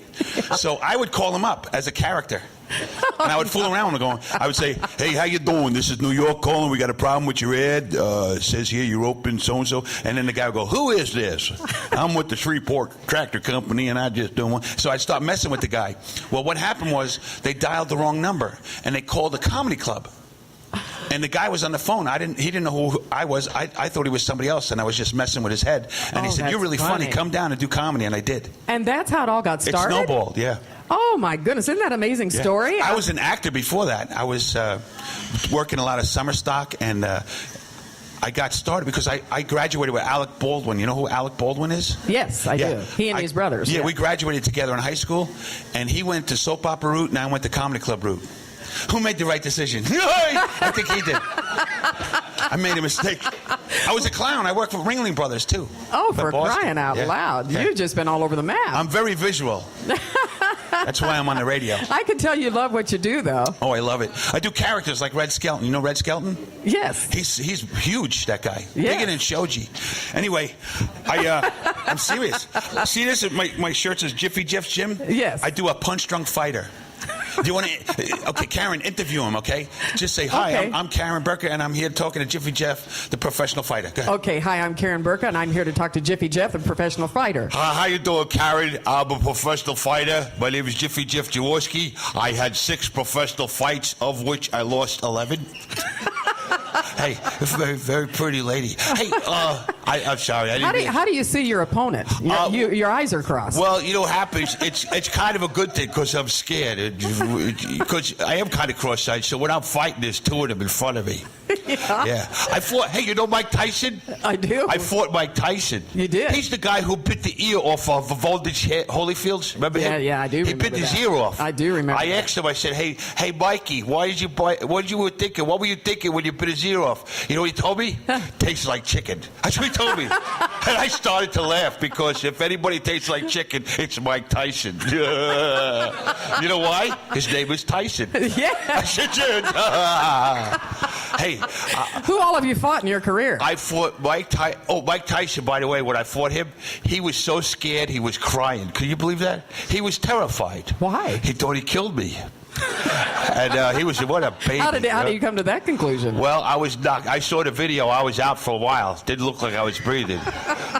So I would call them up as a character. And I would fool around with them. I would say, hey, how you doing? This is New York calling. We got a problem with your ad. It says here you're open so-and-so. And then the guy would go, who is this? I'm with the Shreveport Tractor Company, and I just don't want... So I'd start messing with the guy. Well, what happened was they dialed the wrong number, and they called the comedy club. And the guy was on the phone. He didn't know who I was. I thought he was somebody else, and I was just messing with his head. And he said, you're really funny. Come down and do comedy. And I did. And that's how it all got started? It snowballed, yeah. Oh, my goodness. Isn't that an amazing story? I was an actor before that. I was working a lot of summer stock, and I got started because I graduated with Alec Baldwin. You know who Alec Baldwin is? Yes, I do. He and his brothers. Yeah, we graduated together in high school, and he went to soap opera route, and I went to comedy club route. Who made the right decision? I think he did. I made a mistake. I was a clown. I worked for Ringling Brothers, too. Oh, for crying out loud. Yeah. You've just been all over the map. I'm very visual. That's why I'm on the radio. I can tell you love what you do, though. Oh, I love it. I do characters like Red Skelton. You know Red Skelton? Yes. He's huge, that guy. Yeah. Bigger than Shoji. Anyway, I'm serious. See this? My shirt says Jiffy Jeff's Gym? Yes. I do a punch-drunk fighter. Do you want to? Okay, Karen, interview him. Okay, just say hi. Okay. I'm Karen Berka, and I'm here talking to Jiffy Jeff, the professional fighter. Go ahead. Okay, hi, I'm Karen Berka, and I'm here to talk to Jiffy Jeff, the professional fighter. How you doing, Karen? I'm a professional fighter. My name is Jiffy Jeff Jaworski. I had 6 professional fights, of which I lost 11. Hey, very, very pretty lady. Hey, I'm sorry. How do you see your opponent? Your eyes are crossed. Well, you know what happens? It's kind of a good thing because I'm scared. Because I am kind of cross-eyed, so when I'm fighting, there's 2 of them in front of me. Yeah. I fought, hey, you know Mike Tyson? I do. I fought Mike Tyson. You did? He's the guy who bit the ear off of Voltage Holyfield's. Remember him? Yeah, I do remember He bit his that. ear off. I do remember I asked him, I said, hey, Mikey, what did you thinking? What were you thinking when you bit his ear off? You know what he told me? Tastes like chicken. That's what he told me. And I started to laugh because if anybody tastes like chicken, it's Mike Tyson. You know why? His name is Tyson. Yeah. I said, hey. Who all have you fought in your career? I fought Mike Tyson, by the way, when I fought him, he was so scared he was crying. Can you believe that? He was terrified. Why? He thought he killed me. And he was, what a baby. How did you come to that conclusion? Well, I saw the video. I was out for a while. Didn't look like I was breathing.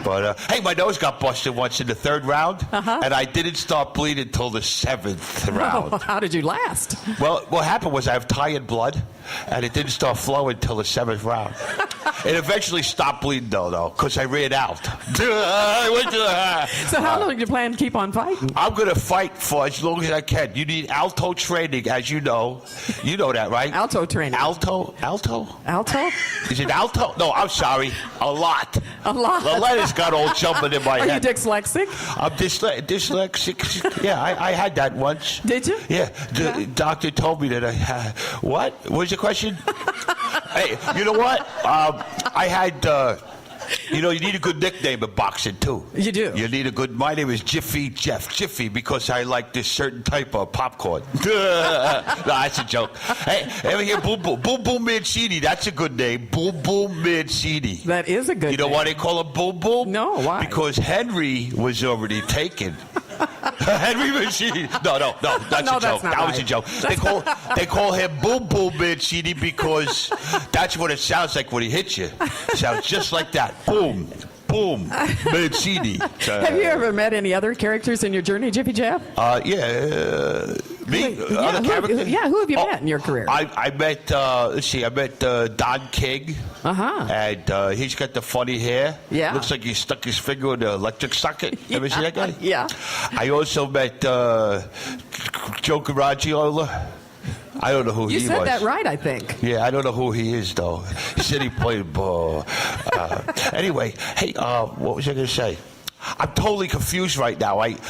But, hey, my nose got busted once in the 3rd round. And I didn't start bleeding until the 7th round. Oh, how did you last? Well, what happened was I have tired blood, and it didn't start flowing until the 7th round. It eventually stopped bleeding, though, because I ran out. I went to So how long do you plan to keep on fighting? I'm going to fight for as long as I can. You need alto training, as you know. You know that, right? Alto training. Alto? Alto? Is it alto? No, I'm sorry. A lot. A lot. The letters got all jumping in my Are head. you dyslexic? I'm dyslexic. Yeah, I had that once. Did you? Yeah. The doctor told me that I had... What? What was your question? Hey, you know what? I had... you know, you need a good nickname in boxing, too. You do? You need a good... My name is Jiffy Jeff. Jiffy, because I like this certain type of popcorn. No, that's a joke. Hey, ever hear Boom Boom? Boom Boom Mancini. That's a good name. Boom Boom Mancini. That is a good You know name. why they call him Boom Boom? No, why? Because Henry was already taken. Henry Mancini. No, that's No, a joke. that's not That was right. a joke. They call him Boom Boom Mancini because that's what it sounds like when he hits you. It sounds just like that. Boom. Boom. Mancini. Have you ever met any other characters in your journey, Jiffy Jeff? Me? Yeah, who have you met in your career? I met, I met Don King. And he's got the funny hair. Yeah. Looks like he stuck his finger in the electric socket. Ever see that guy? Yeah. I also met Joe Garagiola. I don't know who he was. You said that right, I think. Yeah, I don't know who he is, though. He said he played ball. Anyway, hey, what was I going to say? I'm totally confused right now. Wait a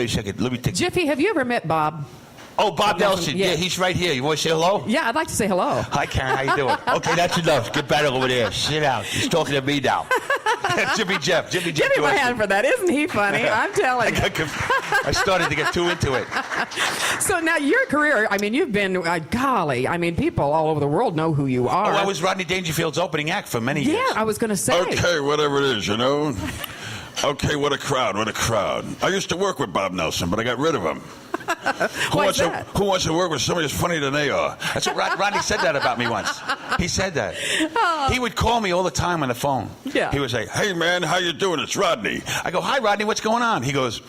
second. Let me think. Jiffy, have you ever met Bob? Oh, Bob Nelson. Yeah. Yeah, he's right here. You want to say hello? Yeah, I'd like to say hello. Hi, Karen. How you doing? Okay, that's enough. Get back over there. Sit down. He's talking to me now. Jimmy Jeff. Give me my hand for that. Isn't he funny? I'm telling you. I started to get too into it. So now your career, I mean, you've been, golly, I mean, people all over the world know who you are. Oh, I was Rodney Dangerfield's opening act for many years. Yeah, I was going to say. Okay, whatever it is, you know. Okay, what a crowd, what a crowd. I used to work with Bob Nelson, but I got rid of him. Who wants to work with somebody as funny than they are? That's what Rodney said that about me once. He said that. Oh. He would call me all the time on the phone. Yeah. He would say, Hey, man, how you doing? It's Rodney. I go, hi, Rodney, what's going on? He goes,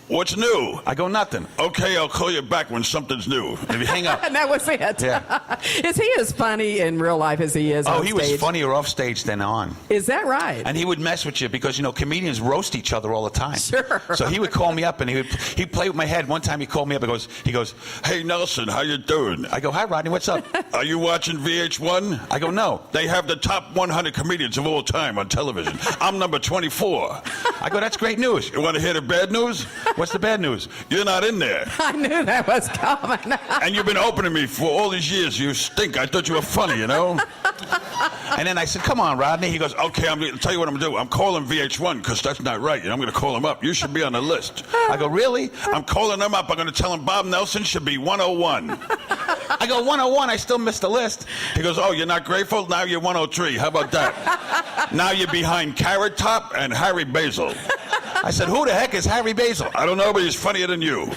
what's new? I go, nothing. Okay, I'll call you back when something's new. And you hang up. And that was it. Yeah. Is he as funny in real life as he is on stage? Oh, he was funnier off stage than on. Is that right? And he would mess with you because, you know, comedians roast each other all the time. Sure. So he would call me up and he'd play with my head. One time he called me up and he goes, Hey, Nelson, how you doing? I go, hi, Rodney, what's up? Are you watching VH1? I go, no. They have the top 100 comedians of all time on television. I'm number 24. I go, that's great news. You want to hear the bad news? What's the bad news? You're not in there. I knew that was coming. And you've been opening me for all these years. You stink. I thought you were funny, you know? And then I said, come on, Rodney. He goes, Okay, I'm going to tell you what I'm going to do. I'm calling VH1 because that's not right. And I'm going to call them up. You should be on the list. I go, really? I'm calling them up. I'm going to tell them Bob Nelson should be 101. I go, 101, I still missed the list. He goes, oh, you're not grateful? Now you're 103. How about that? Now you're behind Carrot Top and Harry Basil. I said, who the heck is Harry Basil? I don't know, but he's funnier than you.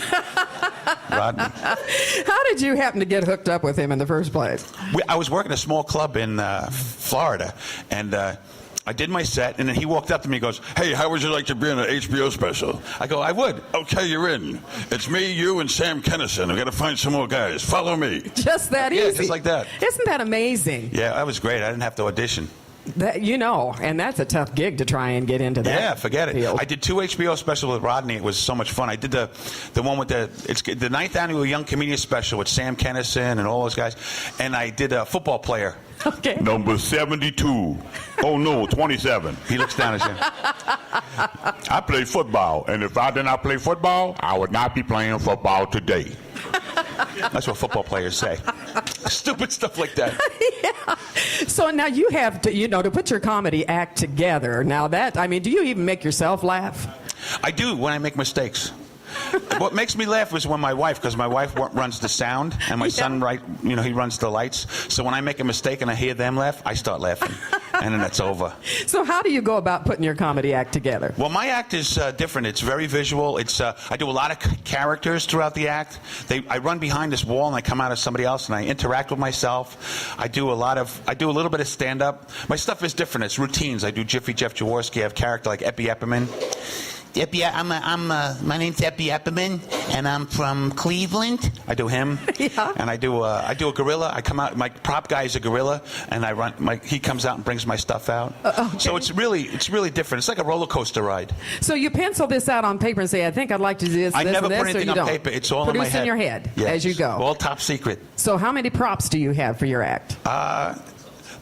Rodney. How did you happen to get hooked up with him in the first place? I was working a small club in Florida, and I did my set, and then he walked up to me and goes, hey, how would you like to be in an HBO special? I go, I would. Okay, you're in. It's me, you, and Sam Kinison. We've got to find some more guys. Follow me. Just that easy. Yeah, just like that. Isn't that amazing? Yeah, that was great. I didn't have to audition. That, you know, and that's a tough gig to try and get into that. Yeah, forget it. field. I did 2 HBO specials with Rodney. It was so much fun. I did the one with the 9th annual Young Comedian special with Sam Kinison and all those guys, and I did a football player. Okay. Number 72. Oh, no, 27. He looks down at you. I play football, and if I did not play football, I would not be playing football today. That's what football players say. Stupid stuff like that. Yeah. So now you have to, you know, to put your comedy act together. Now that, I mean, do you even make yourself laugh? I do when I make mistakes. What makes me laugh is when my wife, because my wife runs the sound, and my son, he runs the lights. So when I make a mistake and I hear them laugh, I start laughing, and then it's over. So how do you go about putting your comedy act together? Well, my act is different. It's very visual. It's I do a lot of characters throughout the act. I run behind this wall and I come out as somebody else and I interact with myself. I do a little bit of stand-up. My stuff is different. It's routines. I do Jiffy Jeff Jaworski. I have character like Epi Epperman. My name's Epi Epperman, and I'm from Cleveland. I do him, and I do a gorilla. I come out. My prop guy is a gorilla, and I run. He comes out and brings my stuff out. Okay. So it's really different. It's like a roller coaster ride. So you pencil this out on paper and say, I think I'd like to do this. I never and this, put anything on paper. It's all in my head. In your head as you go. All top secret. So how many props do you have for your act?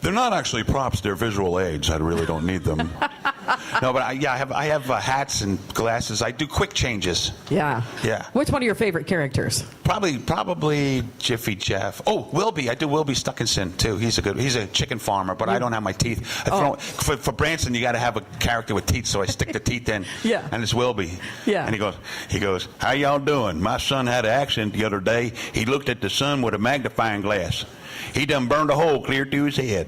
They're not actually props. They're visual aids. I really don't need them. No, but I have hats and glasses. I do quick changes. Yeah. Yeah. Which one of your favorite characters? Probably Jiffy Jeff. Oh, Wilby. I do Wilby Stuckinson too. He's a chicken farmer, but I don't have my teeth. For Branson, you got to have a character with teeth, so I stick the teeth in. Yeah. And it's Wilby. Yeah. And he goes, how y'all doing? My son had an accident the other day. He looked at the sun with a magnifying glass. He done burned a hole clear through his head.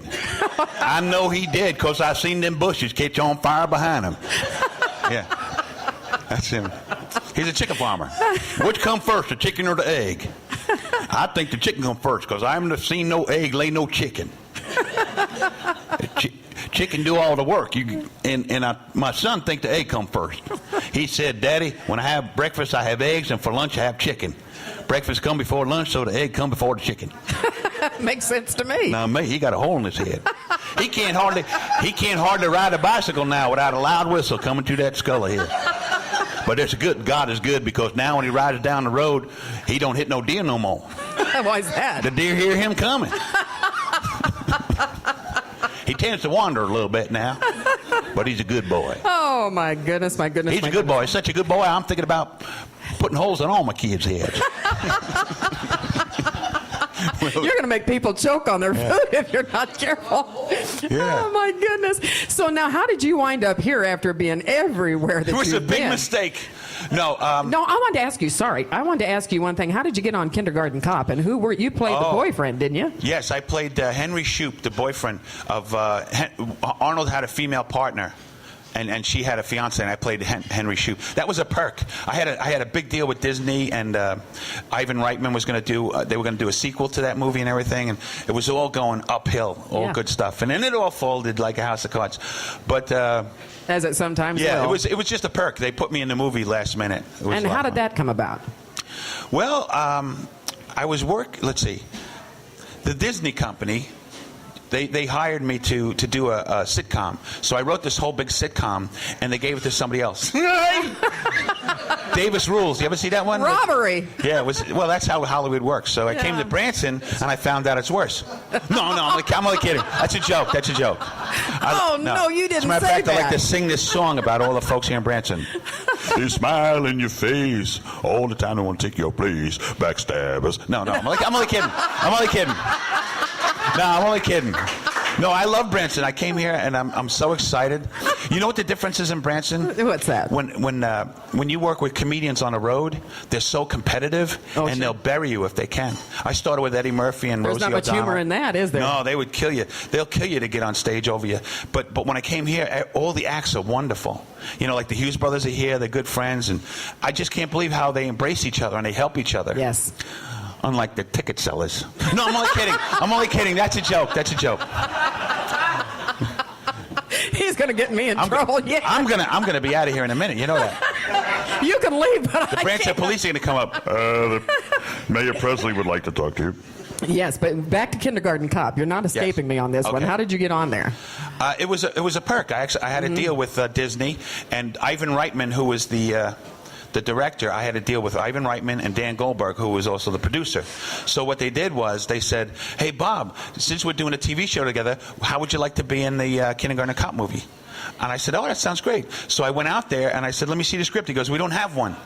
I know he did, because I seen them bushes catch on fire behind him. Yeah. That's him. He's a chicken farmer. Which come first, the chicken or the egg? I think the chicken come first, because I haven't seen no egg lay no chicken. Chicken do all the work. My son think the egg come first. He said, Daddy, when I have breakfast, I have eggs, and for lunch, I have chicken. Breakfast come before lunch, so the egg come before the chicken. Makes sense to me. Now, he got a hole in his head. He can't hardly ride a bicycle now without a loud whistle coming through that skull of his. But it's good. God is good, because now when he rides down the road, he don't hit no deer no more. Why is that? The deer hear him coming. He tends to wander a little bit now, but he's a good boy. Oh, my goodness, my goodness. He's a good boy. He's such a good boy, I'm thinking about putting holes in all my kids' heads. You're going to make people choke on their food if you're not careful. Yeah. Oh, my goodness. So now how did you wind up here after being everywhere that It was a you've big been? mistake. No, No, I wanted to ask you, sorry. I wanted to ask you one thing. How did you get on Kindergarten Cop? And who were you? Played the boyfriend, didn't you? yes, I played Henry Shoup, the boyfriend of Arnold had a female partner. And she had a fiance, and I played Henry Shoup. That was a perk. I had a big deal with Disney, and Ivan Reitman was going to do. They were going to do a sequel to that movie and everything, and it was all going uphill, all good stuff. And then it all folded like a house of cards. But As it sometimes yeah, will. it was just a perk. They put me in the movie last minute. It was And a lot how of did fun. that come about? Well, I was let's see, the Disney company. They hired me to do a sitcom. So I wrote this whole big sitcom, and they gave it to somebody else. Davis Rules. You ever see that one? Robbery. Yeah, it was. Well, that's how Hollywood works. So I came to Branson, and I found out it's worse. No, I'm only kidding. That's a joke. That's a joke. No, you didn't As a matter of say fact, I like that. to sing this song about all the folks here in Branson. They smile in your face all the time. They want to take your place. Backstabbers. No, I'm only kidding. I'm only kidding. No, I'm only kidding. No, I love Branson. I came here and I'm so excited. You know what the difference is in Branson? What's that? When you work with comedians on the road, they're so competitive, and they'll bury you if they can. I started with Eddie Murphy and There's Rosie not much O'Donnell. humor in that, is there? No, they would kill you. They'll kill you to get on stage over you. But when I came here, all the acts are wonderful. You know, like the Hughes Brothers are here. They're good friends, and I just can't believe how they embrace each other and they help each other. Yes. Unlike the ticket sellers. No, I'm only kidding. I'm only kidding. That's a joke. That's a joke. He's going to get me in trouble. Yeah. I'm gonna be out of here in a minute. You know that. You can leave, but The Branson police are gonna come up. Mayor Presley would like to talk to you. Yes, but back to Kindergarten Cop. You're not escaping me on this one. Okay. How did you get on there? It was a perk. I had a deal with Disney, and Ivan Reitman, who was the director. I had a deal with Ivan Reitman and Dan Goldberg, who was also the producer. So what they did was they said, "Hey Bob, since we're doing a TV show together, how would you like to be in the Kindergarten Cop movie?" And I said, "Oh, that sounds great." So I went out there and I said, "Let me see the script." He goes, "We don't have one."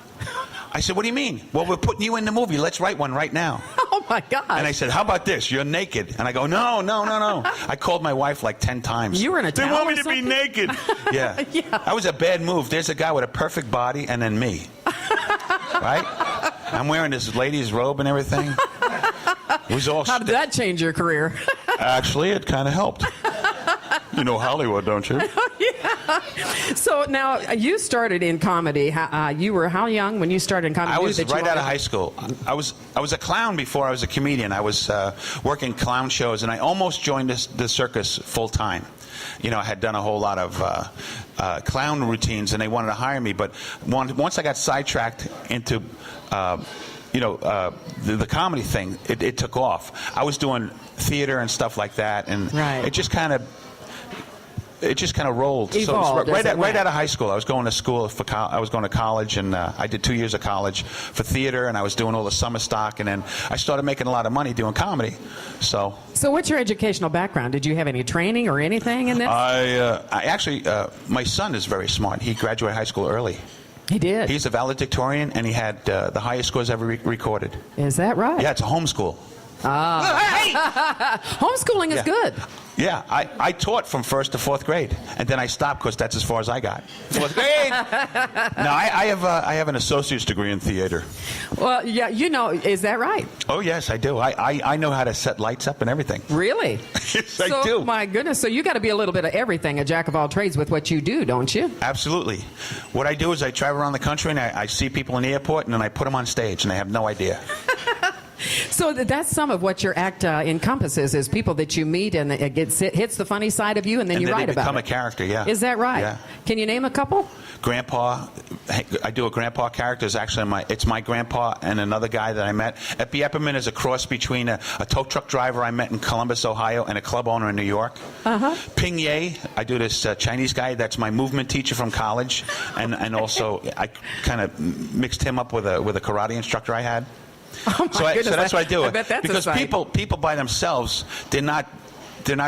I said, "What do you mean?" "Well, we're putting you in the movie. Let's write one right now." Oh my God. And I said, "How about this? You're naked." And I go, No. I called my wife like 10 times. You were in a They towel want me or to be something? naked. Yeah. Yeah. That was a bad move. There's a guy with a perfect body and then me. Right? I'm wearing this lady's robe and everything. It was all How did that change your career? Actually, it kind of helped. You know Hollywood, don't you? So now you started in comedy. You were how young when you started in comedy? I You was knew that you right out of wanted- high school. I was a clown before I was a comedian. I was working clown shows, and I almost joined the circus full time. You know, I had done a whole lot of clown routines, and they wanted to hire me. But once I got sidetracked into the comedy thing, it took off. I was doing theater and stuff like that, and it just kind of rolled. Evolved, So as it went. right out of high school, I was going to school I was going to college, and I did 2 years of college for theater, and I was doing all the summer stock, and then I started making a lot of money doing comedy. So what's your educational background? Did you have any training or anything in this? I actually, my son is very smart. He graduated high school early. He did. He's a valedictorian, and he had the highest scores ever recorded. Is that right? Yeah, it's a homeschool. Homeschooling is good. Yeah, I taught from 1st to 4th grade, and then I stopped because that's as far as I got. 4th grade. No, I have an associate's degree in theater. Well, yeah, is that right? Oh yes, I do. I know how to set lights up and everything. Really? Yes, I do. My goodness. So you got to be a little bit of everything, a jack of all trades with what you do, don't you? Absolutely. What I do is I travel around the country and I see people in the airport and then I put them on stage and they have no idea. So that's some of what your act encompasses is people that you meet and it hits the funny side of you and then you write they about become it. a character, yeah. Is that right? Yeah. Can you name a couple? Grandpa. I do a grandpa character. It's my grandpa and another guy that I met. Epi Epperman is a cross between a tow truck driver I met in Columbus, Ohio, and a club owner in New York. Ping Ye, I do this Chinese guy. That's my movement teacher from college, and also I kind of mixed him up with a karate instructor I had. Oh my goodness. So that's what I do. I bet that's because a sight. people by themselves, they're not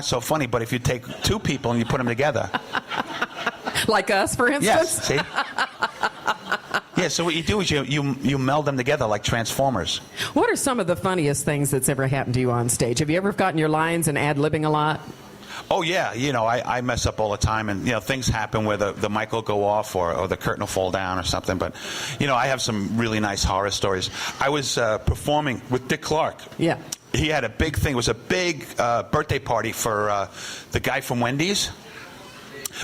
so funny. But if you take two people and you put them together, like us, for instance. yes, see. Yeah, so what you do is you meld them together like Transformers. What are some of the funniest things that's ever happened to you on stage? Have you ever gotten your lines and ad-libbing a lot? Oh, yeah. I mess up all the time, and, things happen where the mic will go off or the curtain will fall down or something. But, I have some really nice horror stories. I was performing with Dick Clark. Yeah. He had a big thing. It was a big birthday party for the guy from Wendy's.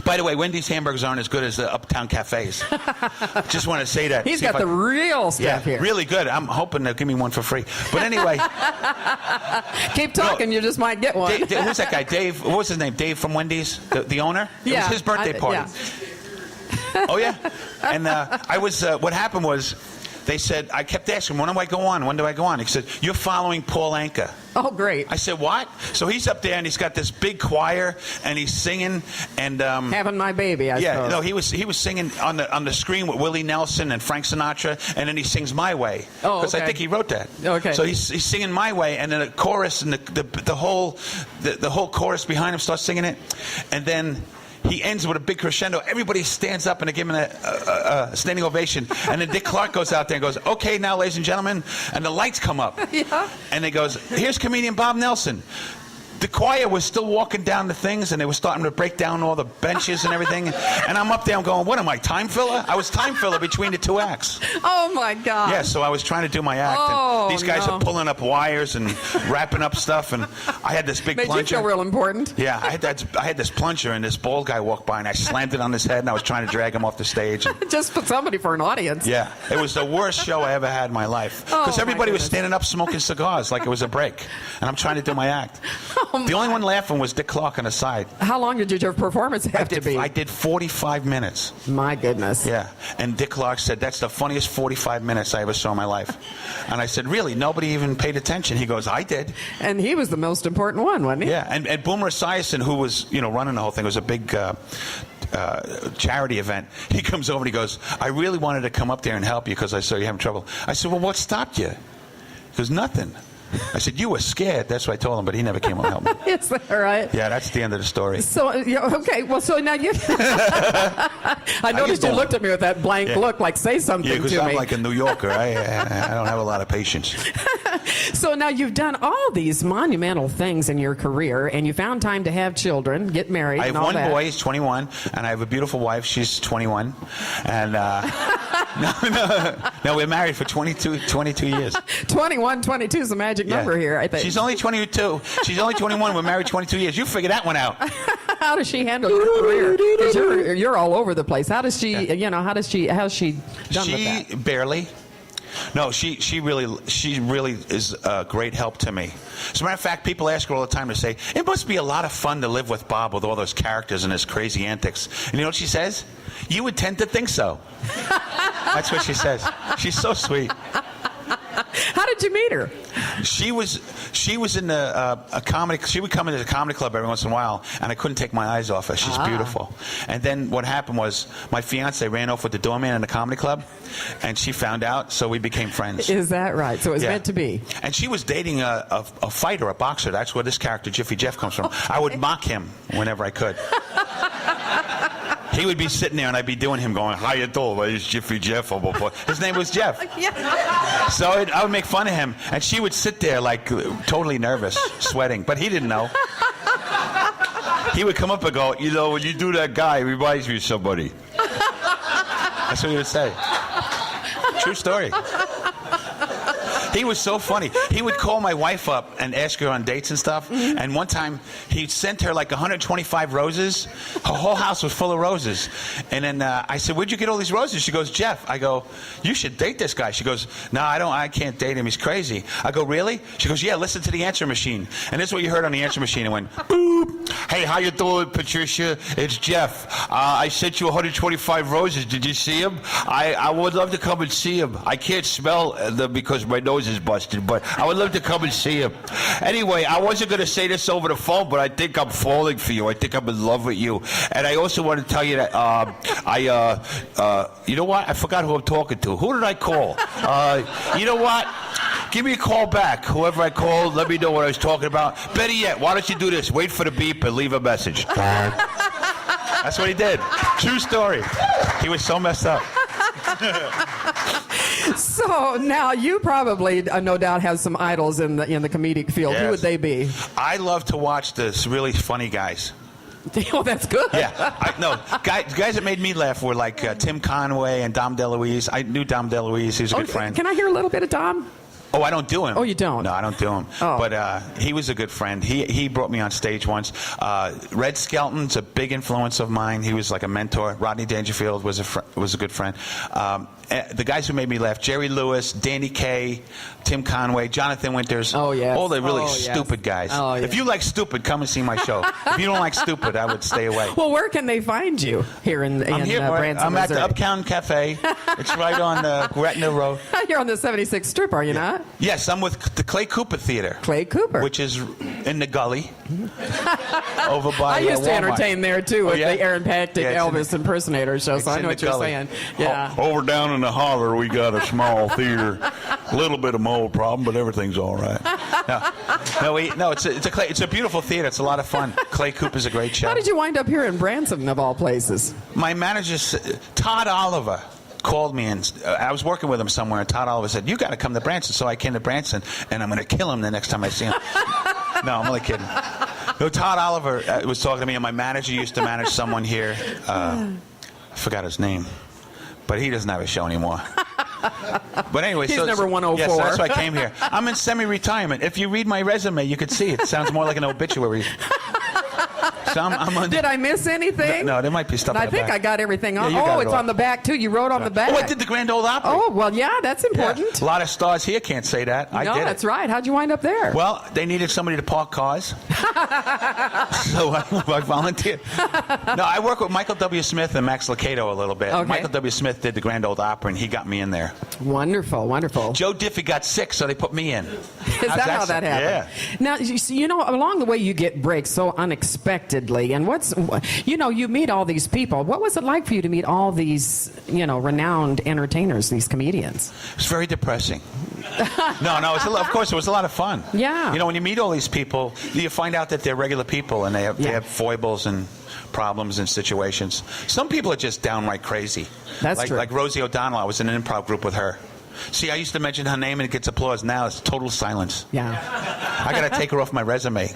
By the way, Wendy's hamburgers aren't as good as the uptown cafes. Just want to say that. He's got the real stuff here. Really good. I'm hoping they'll give me one for free. But anyway. Keep talking, you just might get one. Who's that guy? Dave, what was his name? Dave from Wendy's? The owner? Yeah. It was his birthday party. Yeah. Oh, yeah? And I was, what happened was, they said, I kept asking, when do I go on? When do I go on? He said, you're following Paul Anka. Oh, great. I said, what? So he's up there, and he's got this big choir, and he's singing, and... Having my baby, I suppose. No, he was singing on the screen with Willie Nelson and Frank Sinatra, and then he sings My Way. Oh, okay. Because I think he wrote that. Okay. So he's singing My Way, and then a chorus, and the whole chorus behind him starts singing it, and then... He ends with a big crescendo. Everybody stands up and they give him a standing ovation. And then Dick Clark goes out there and goes, okay, now, ladies and gentlemen. And the lights come up. Yeah. And he goes, here's comedian Bob Nelson. The choir was still walking down the things, and they were starting to break down all the benches and everything. And I'm up there, I'm going, what am I, time filler? I was time filler between the two acts. Oh, my God. Yeah, so I was trying to do my act. Oh, and these guys are pulling up wires and wrapping up stuff, and I had this big plunger. Made you feel real important. Yeah, I had this plunger, and this bald guy walked by, and I slammed it on his head, and I was trying to drag him off the stage. And, just put somebody for an audience. yeah, it was the worst show I ever had in my life. Because everybody was standing up smoking cigars like it was a break. And I'm trying to do my act. Oh, the only one laughing was Dick Clark on the side. How long did your performance have to be? I did 45 minutes. My goodness. Yeah. And Dick Clark said, that's the funniest 45 minutes I ever saw in my life. And I said, really? Nobody even paid attention? He goes, I did. And he was the most important one, wasn't he? Yeah. And Boomer Esiason, who was, running the whole thing, it was a big charity event. He comes over and he goes, I really wanted to come up there and help you because I saw you having trouble. I said, well, what stopped you? He goes, nothing. I said, you were scared. That's what I told him, but he never came and helped me. Is that right? Yeah, that's the end of the story. So, okay, well, so now you... I noticed you looked at me with that blank look, like, say something to me. Yeah, because I'm like a New Yorker. I don't have a lot of patience. So now you've done all these monumental things in your career, and you found time to have children, get married, I have and all one that. boy, he's 21, and I have a beautiful wife, she's 21. And, no, we're married for 22 years. 21, 22 is the magic number here, I think. She's only 22. She's only 21. We're married 22 years. You figure that one out. How does she handle your career? 'Cause you're all over the place. How does she, how's she done with that? She barely. No, she really is a great help to me. As a matter of fact, people ask her all the time to say, it must be a lot of fun to live with Bob with all those characters and his crazy antics. And you know what she says? You would tend to think so. That's what she says. She's so sweet. How did you meet her? She was in a comedy. She would come into the comedy club every once in a while, and I couldn't take my eyes off her. She's beautiful. And then what happened was my fiance ran off with the doorman in the comedy club, and she found out, so we became friends. Is that right? So it was meant to be. And she was dating a fighter, a boxer. That's where this character Jiffy Jeff comes from. I would mock him whenever I could. He would be sitting there, and I'd be doing him going, how you doing? Well, it's Jiffy Jeff. His name was Jeff. So I would make fun of him, and she would sit there like totally nervous, sweating. But he didn't know. He would come up and go, when you do that guy, it reminds me of somebody. That's what he would say. True story. He was so funny. He would call my wife up and ask her on dates and stuff. Mm-hmm. And one time, he sent her like 125 roses. Her whole house was full of roses. And then I said, where'd you get all these roses? She goes, Jeff. I go, you should date this guy. She goes, no, I can't date him. He's crazy. I go, really? She goes, yeah, listen to the answer machine. And this is what you heard on the answer machine. It went, boop. Hey, how you doing, Patricia? It's Jeff. I sent you 125 roses. Did you see him? I would love to come and see him. I can't smell them because my nose is busted, but I would love to come and see him. Anyway, I wasn't going to say this over the phone, but I think I'm falling for you. I think I'm in love with you. And I also want to tell you that you know what? I forgot who I'm talking to. Who did I call? You know what? Give me a call back. Whoever I called, let me know what I was talking about. Better yet, why don't you do this? Wait for the beep and leave a message. That's what he did. True story. He was so messed up. So now you probably, no doubt, have some idols in the comedic field. Yes. Who would they be? I love to watch this really funny guys. Oh, that's good. Yeah, guys that made me laugh were like Tim Conway and Dom DeLuise. I knew Dom DeLuise. He was a good friend. Can I hear a little bit of Dom? Oh, I don't do him. Oh, you don't? No, I don't do him. Oh. But he was a good friend. He brought me on stage once. Red Skelton's a big influence of mine. He was like a mentor. Rodney Dangerfield was a good friend. The guys who made me laugh: Jerry Lewis, Danny Kaye, Tim Conway, Jonathan Winters. Oh, yes. All the really yes. stupid guys. Oh, yes. If you like stupid, come and see my show. If you don't like stupid, I would stay away. Well, where can they find you here in Branson, I'm at the Missouri? Uptown Cafe. It's right on Gretna Road. You're on the 76th Strip, are you not? Yes, I'm with the Clay Cooper Theater. Clay Cooper. Which is in the gully. Over by I used to Walmart. entertain there, too, with the Aaron Patrick Elvis impersonator show, so I know what you're saying. Yeah. Over down in the holler, we got a small theater. A little bit of mold problem, but everything's all right. It's a beautiful theater. It's a lot of fun. Clay Cooper's a great show. How did you wind up here in Branson, of all places? My manager, Todd Oliver, called me, and I was working with him somewhere, and Todd Oliver said, "You got to come to Branson." So I came to Branson, and I'm going to kill him the next time I see him. No, I'm only kidding. No, Todd Oliver was talking to me, and my manager used to manage someone here. I forgot his name, but he doesn't have a show anymore. But anyway, he's number 104. Yes, that's why I came here. I'm in semi-retirement. If you read my resume, you could see it. It sounds more like an obituary. So I'm Did I miss anything? No, there might be stuff. I think I got everything on. Yeah, it's on the back too. You wrote on the back. Oh, I did the Grand Ole Opry. Oh, well, yeah, that's important. Yeah. A lot of stars here can't say that. I did that's it. right. How'd you wind up there? Well, they needed somebody to park cars, so I volunteered. No, I work with Michael W. Smith and Max Lucado a little bit. Okay. Michael W. Smith did the Grand Ole Opry, and he got me in there. Wonderful, wonderful. Joe Diffie got sick, so they put me in. Is that how that happened? Yeah. Now, you know, along the way you get breaks so unexpectedly, and you meet all these people. What was it like for you to meet all these, renowned entertainers, these comedians? It's very depressing. No, of course, it was a lot of fun. Yeah. When you meet all these people, you find out that they're regular people, and they have foibles and problems and situations. Some people are just downright crazy. That's true. Like Rosie O'Donnell, I was in an improv group with her. See, I used to mention her name and it gets applause. Now it's total silence. Yeah. I got to take her off my resume.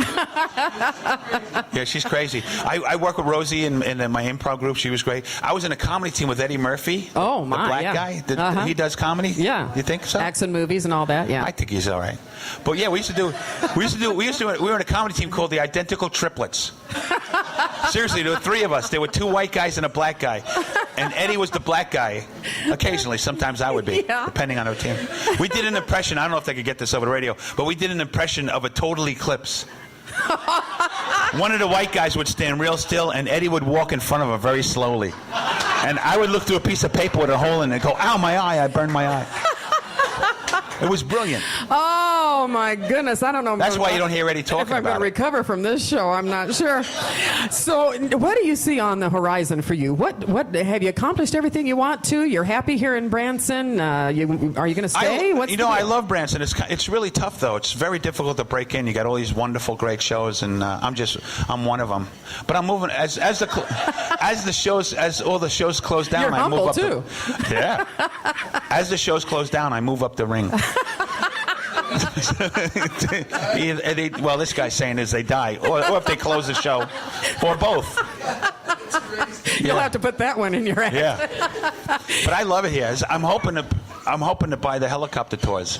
Yeah, she's crazy. I work with Rosie in my improv group. She was great. I was in a comedy team with Eddie Murphy. Oh, my, the black guy. He does comedy. Yeah. You think so? Acts and movies and all that. Yeah. I think he's all right. But yeah, we were in a comedy team called the Identical Triplets. Seriously, there were three of us. There were two white guys and a black guy. And Eddie was the black guy. Occasionally, sometimes I would be, depending on our team. We did an impression. I don't know if they could get this over the radio, but we did an impression of a total eclipse. One of the white guys would stand real still, and Eddie would walk in front of him very slowly. And I would look through a piece of paper with a hole in it and go, "Ow, my eye, I burned my eye." It was brilliant. Oh, my goodness. I don't know. That's why you don't hear Eddie talking about it. If I'm going to recover from this show, I'm not sure. So what do you see on the horizon for you? What have you accomplished everything you want to? You're happy here in Branson? Are you going to stay? I love Branson. It's really tough, though. It's very difficult to break in. You got all these wonderful, great shows, and I'm one of them. But I'm moving as all the shows close down. You're humble too. Yeah. As the shows close down, I move up the ring. Well, this guy's saying is they die, or if they close the show, or both. You'll have to put that one in your act. Yeah, but I love it here. I'm hoping to buy the helicopter tours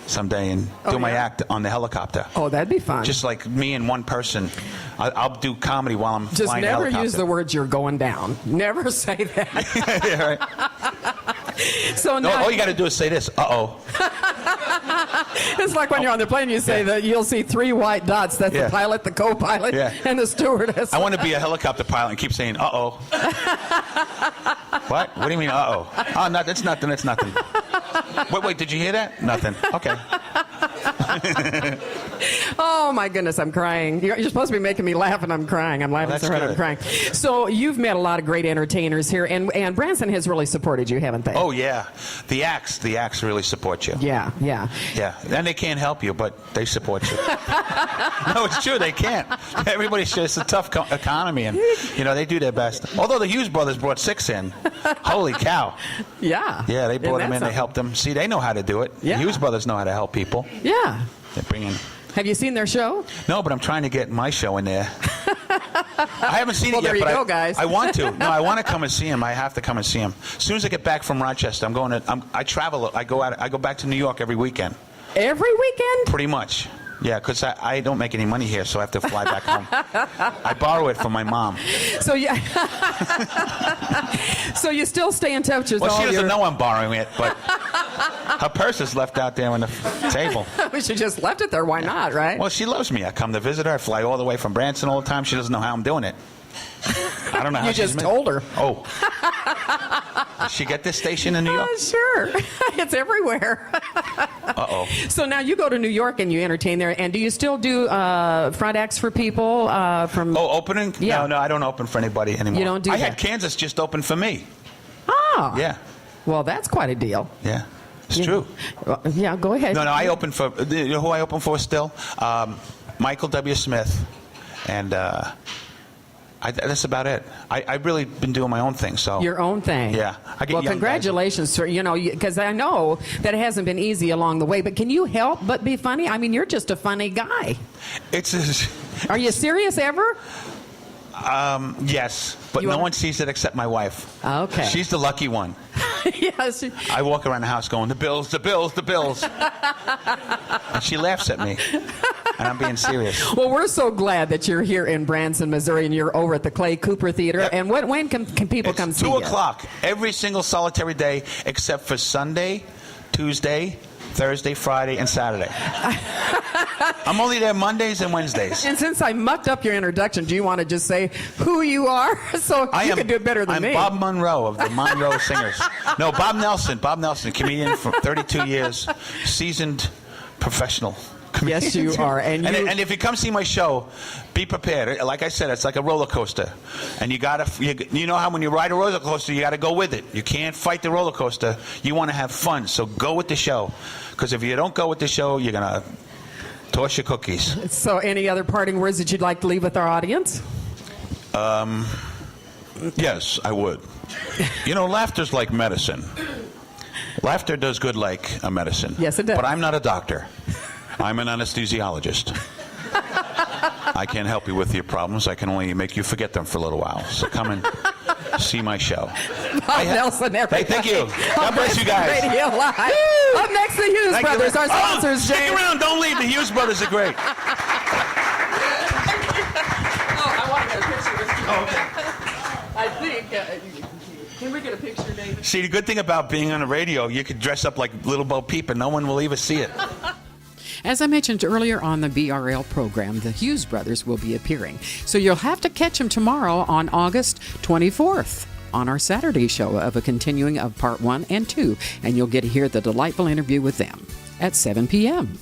someday and do my act on the helicopter. Oh, that'd be fun. Just like me and one person. I'll do comedy while I'm just flying never helicopter. Use the words "you're going down." Never say that. Yeah, right. So now, all you got to do is say this. Uh-oh. It's like when you're on the plane, you say that you'll see three white dots. That's the pilot, the co-pilot, and the stewardess. I want to be a helicopter pilot and keep saying, uh-oh. What? What do you mean, uh-oh? Oh, no, that's nothing. That's nothing. Wait, did you hear that? Nothing. Okay. Oh, my goodness, I'm crying. You're supposed to be making me laugh, and I'm crying. I'm laughing Well, so that's hard I'm good. crying. So you've met a lot of great entertainers here, and Branson has really supported you, haven't they? Oh, yeah. The acts really support you. Yeah. Yeah. And they can't help you, but they support you. No, it's true. They can't. Everybody's it's a tough economy, and, they do their best. Although the Hughes Brothers brought 6 in. Holy cow. Yeah. Yeah, they brought them in. They something? helped them. See, they know how to do it. Yeah. The Hughes Brothers know how to help people. Yeah. They bring in. Have you seen their show? No, but I'm trying to get my show in there. I haven't seen Well, it yet, there you but go, guys. I want to. No, I want to come and see him. I have to come and see him. As soon as I get back from Rochester, I'm going to. I travel. I go back to New York every weekend. Every weekend? Pretty much. Yeah, because I don't make any money here, so I have to fly back home. I borrow it from my mom. So so you still stay in touch with Well, all she doesn't your... know I'm borrowing it, but her purse is left out there on the table. She just left it there. Why not, right? Well, she loves me. I come to visit her. I fly all the way from Branson all the time. She doesn't know how I'm doing it. I don't know how You she's just told her. Oh. Did she get this station in New York? Sure. It's everywhere. Uh-oh. So now you go to New York and you entertain there. And do you still do front acts for people from... Oh, opening? Yeah. No, I don't open for anybody anymore. You don't do I that? had Kansas just open for me. Ah. Yeah. Well, that's quite a deal. Yeah. It's true. Well, yeah, go ahead. No, I open for... You know who I open for still? Michael W. Smith. And... that's about it. I've really been doing my own thing. So Your own thing. Yeah. I get well, young congratulations, sir. Because I know that it hasn't been easy along the way. But can you help but be funny? I mean, you're just a funny guy. Are you serious ever? Yes, but no one sees it except my wife. Okay. She's the lucky one. Yes. I walk around the house going, the bills, the bills, the bills. And she laughs at me. And I'm being serious. Well, we're so glad that you're here in Branson, Missouri, and you're over at the Clay Cooper Theater. Yep. And when can people come see you? 2 o'clock every single solitary day except for Sunday, Tuesday, Thursday, Friday, and Saturday. I'm only there Mondays and Wednesdays. And since I mucked up your introduction, do you want to just say who you are? So you can do it better than me. I'm Bob Monroe of the Monroe Singers. No, Bob Nelson, comedian for 32 years, seasoned professional. Yes, you are. And if you come see my show, be prepared. Like I said, it's like a roller coaster. And you know how when you ride a roller coaster, you got to go with it. You can't fight the roller coaster. You want to have fun, so go with the show. Because if you don't go with the show, you're going to toss your cookies. So any other parting words that you'd like to leave with our audience? Yes, I would. Laughter's like medicine. Laughter does good like a medicine. Yes, it does. But I'm not a doctor. I'm an anesthesiologist. I can't help you with your problems. I can only make you forget them for a little while. So come and see my show. Bob Nelson, everybody. Hey, thank you. God bless you guys. Radio Live. Up next, the Hughes Thank you. Brothers, our sponsors. Stick James. around. Don't leave. The Hughes Brothers are great. I want to get a picture with you. I think. Can we get a picture, David? See, the good thing about being on the radio, you could dress up like Little Bo Peep and no one will even see it. As I mentioned earlier on the BRL program, the Hughes Brothers will be appearing. So you'll have to catch them tomorrow on August 24th on our Saturday show of a continuing of Part 1 and 2, and you'll get to hear the delightful interview with them at 7 p.m.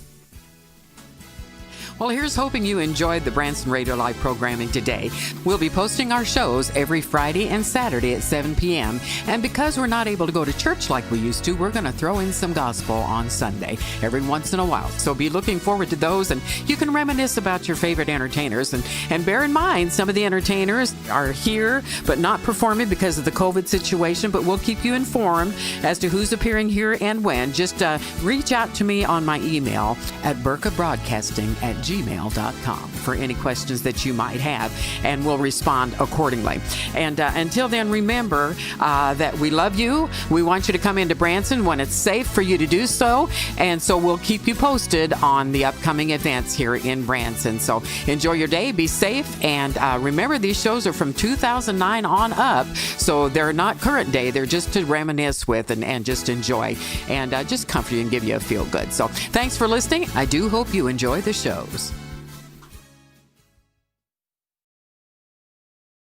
Well, here's hoping you enjoyed the Branson Radio Live programming today. We'll be posting our shows every Friday and Saturday at 7 p.m. And because we're not able to go to church like we used to, we're going to throw in some gospel on Sunday every once in a while. So be looking forward to those, and you can reminisce about your favorite entertainers. And bear in mind, some of the entertainers are here but not performing because of the COVID situation, but we'll keep you informed as to who's appearing here and when. Just reach out to me on my email at berkabroadcasting@gmail.com for any questions that you might have, and we'll respond accordingly. And until then, remember that we love you. We want you to come into Branson when it's safe for you to do so, and so we'll keep you posted on the upcoming events here in Branson. So enjoy your day, be safe, and remember, these shows are from 2009 on up, so they're not current day. They're just to reminisce with and just enjoy, and just comfort you and give you a feel good. So thanks for listening. I do hope you enjoy the shows.